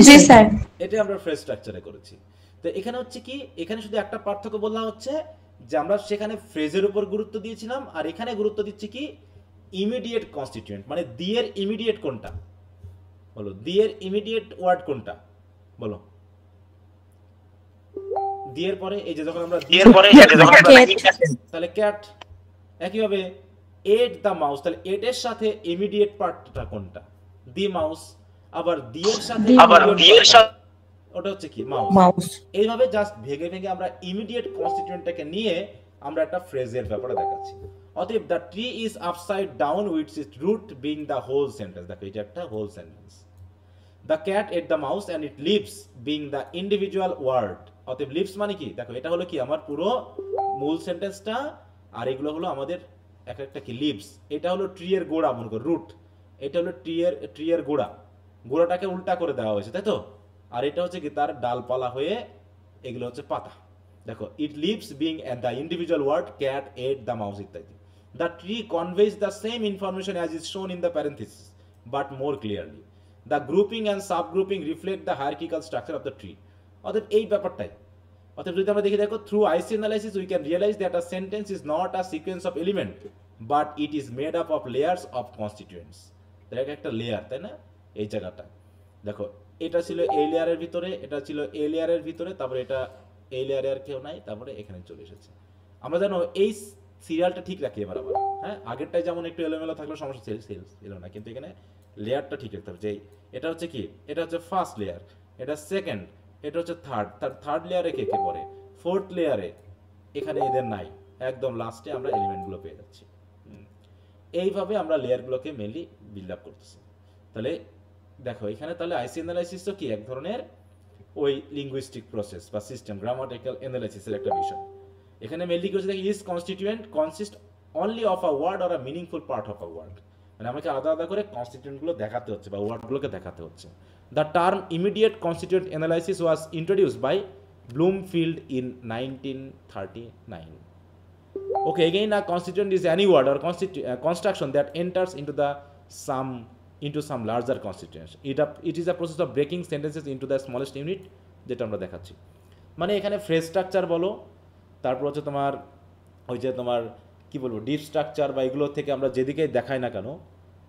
জি স্যার। এটা আমরা ফ্রেজ স্ট্রাকচারে করেছি। তো এখানে হচ্ছে কি, এখানে শুধু একটা পার্থক্য বললাম হচ্ছে যে আমরা সেখানে ফ্রেজের উপর গুরুত্ব দিয়েছিলাম, আর এখানে গুরুত্ব দিচ্ছি কি ইমিডিয়েট কনস্টিটিউয়েন্ট, মানে দি এর ইমিডিয়েট কোনটা? বলো, দি এর ইমিডিয়েট ওয়ার্ড কোনটা? বলো, দি এর পরে এই যে যখন আমরা তাহলে ক্যাট। একইভাবে এট দ্য মাউস, তাহলে এট এর সাথে ইমিডিয়েট পার্টটা কোনটা? দি মাউস। আবার দি এর সাথে ওটা হচ্ছে কি মাউস। এইভাবে জাস্ট ভেঙে ভেঙে আমরা ইমিডিয়েট কনস্টিটিউয়েন্টটাকে নিয়ে আমরা একটা ফ্রেজের ব্যাপারে দেখাচ্ছি। অতএব the tree is upside down with its root being the whole sentence. দেখো এটা একটা whole sentence. The cat at the mouse and it leaves being the individual word. অতএব লিভস মানে কি, দেখো এটা হলো কি আমার পুরো মূল সেন্টেন্সটা, আর এগুলো হলো আমাদের এক একটা কি লিভস। এটা হলো ট্রি এর গোড়া, মনে করো রুট। এটা হলো ট্রি এর গোড়াটাকে উল্টা করে দেওয়া হয়েছে, তাই তো? আর এটা হচ্ছে কি তার ডালপালা হয়ে এগুলো হচ্ছে পাতা। দেখো, it leaves being at the individual word cat at the mouse ইত্যাদি। The tree conveys the same information as is shown in the parenthesis but more clearly. The grouping and sub grouping reflect the hierarchical structure of the tree. অতএব এই ব্যাপারটাই, অতএব যদি আমরা দেখি, দেখো through IC analysis we can realise that a sentence is not a sequence of element but it is made up of layers of constituents. দেখ একটা লেয়ার, তাই না? এই জায়গাটা দেখো, এটা ছিল এই লেয়ারের ভিতরে, এটা ছিল এই লেয়ারের ভিতরে, তারপরে এটা এই লেয়ারে আর কেউ নাই, তারপরে এখানে চলে এসেছে। আমরা জানো এই সিরিয়ালটা ঠিক রাখি এবার আবার, হ্যাঁ আগেরটাই যেমন একটু এলোমেলো থাকলে সমস্যা ছিল না, কিন্তু এখানে লেয়ারটা ঠিক রাখতে হবে। যে এটা হচ্ছে কি, এটা হচ্ছে ফার্স্ট লেয়ার, এটা সেকেন্ড, এটা হচ্ছে থার্ড লেয়ারে কে কে পড়ে, ফোর্থ লেয়ারে এখানে এদের নাই, একদম লাস্টে আমরা এলিমেন্টগুলো পেয়ে যাচ্ছি। এইভাবে আমরা লেয়ারগুলোকে মেনলি বিল্ড আপ করতেছি। তাহলে দেখো এখানে তাহলে আইসি অ্যানালাইসিস তো কি এক ধরনের ওই লিঙ্গুইস্টিক প্রসেস বা সিস্টেম, গ্রামাটিক্যাল অ্যানালাইসিসের একটা বিষয়। এখানে মেনলি কি হচ্ছে, দেখি is constituent consist only of a word or a meaningful part of a word, মানে আমাকে আলাদা আলাদা করে কনস্টিটিউয়েন্টগুলো দেখাতে হচ্ছে বা ওয়ার্ডগুলোকে দেখাতে হচ্ছে। The term immediate constituent analysis was introduced by Bloomfield in 1939. Okay, again a constituent is any word or construction that enters into some larger constituents. It is a process of breaking sentences into the smallest unit, যেটা আমরা দেখাচ্ছি। মানে এখানে phrase structure বলো, তারপর হচ্ছে তোমার ওই যে তোমার কি বলবো ডিপ স্ট্রাকচার বা এগুলো থেকে আমরা যেদিকে দেখাই না কেন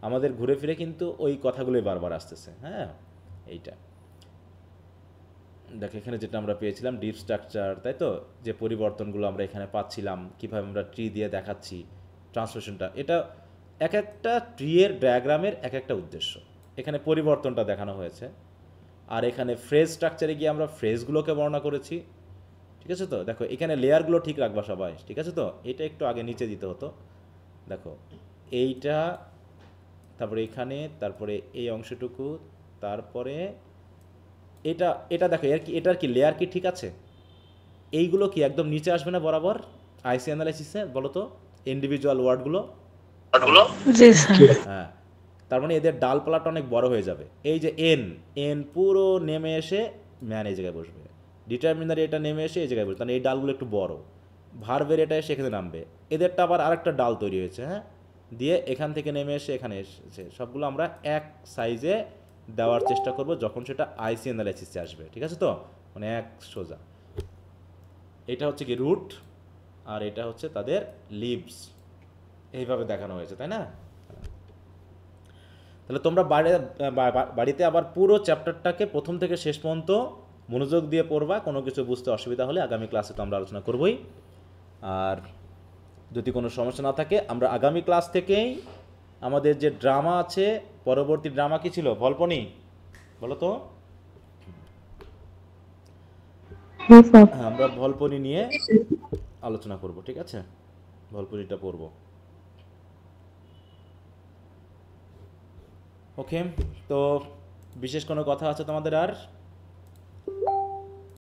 আমাদের ঘুরে ফিরে কিন্তু ওই কথাগুলোই বারবার আসতেছে। হ্যাঁ, এইটা দেখো এখানে যেটা আমরা পেয়েছিলাম ডিপ স্ট্রাকচার, তাই তো, যে পরিবর্তনগুলো আমরা এখানে পাচ্ছিলাম, কীভাবে আমরা ট্রি দিয়ে দেখাচ্ছি ট্রান্সলেশনটা, এটা এক একটা ট্রি এর ডায়াগ্রামের এক একটা উদ্দেশ্য। এখানে পরিবর্তনটা দেখানো হয়েছে, আর এখানে ফ্রেজ স্ট্রাকচারে গিয়ে আমরা ফ্রেজগুলোকে বর্ণনা করেছি। ঠিক আছে তো? দেখো এখানে লেয়ারগুলো ঠিক রাখবা সবাই, ঠিক আছে তো? এটা একটু আগে নিচে দিতে হতো। দেখো এইটা, তারপরে এখানে, তারপরে এই অংশটুকু, তারপরে এটা দেখো এটার কি লেয়ার কি ঠিক আছে? এইগুলো কি একদম নিচে আসবে না বরাবর আইসি অ্যানালাইসিসে? বলো তো ইন্ডিভিজুয়াল ওয়ার্ডগুলো। হ্যাঁ, তার মানে এদের ডালপালাটা অনেক বড় হয়ে যাবে। এই যে এন পুরো নেমে এসে ম্যান এই জায়গায় বসবে, ডিটারমিনার এটা নেমে এসে এই জায়গায় বসবে, তাহলে এই ডালগুলো একটু বড়, ভার্বের এটা এসে এখানে নামবে, এদেরটা আবার আরেকটা ডাল তৈরি হয়েছে, হ্যাঁ, দিয়ে এখান থেকে নেমে এসে এখানে এসেছে। সবগুলো আমরা এক সাইজে দেওয়ার চেষ্টা করব যখন সেটা আইসি অ্যানালাইসিসে আসবে। ঠিক আছে তো? মানে এক সোজা। এটা হচ্ছে কি রুট, আর এটা হচ্ছে তাদের লিভস, এইভাবে দেখানো হয়েছে, তাই না? তাহলে তোমরা বাড়িতে আবার পুরো চ্যাপ্টারটাকে প্রথম থেকে শেষ পর্যন্ত মনোযোগ দিয়ে পড়বা। কোনো কিছু বুঝতে অসুবিধা হলে আগামী ক্লাসে তো আমরা আলোচনা করবই। আর যদি কোনো সমস্যা না থাকে আমরা আগামী ক্লাস থেকেই আমাদের যে ড্রামা আছে, পরবর্তী ড্রামা কি ছিল ভল্পনি বলো তো? আমরা ভল্পনি নিয়ে আলোচনা করব, ঠিক আছে? ভলপুরিটা পড়ব। ওকে, তো বিশেষ কোনো কথা আছে তোমাদের আর?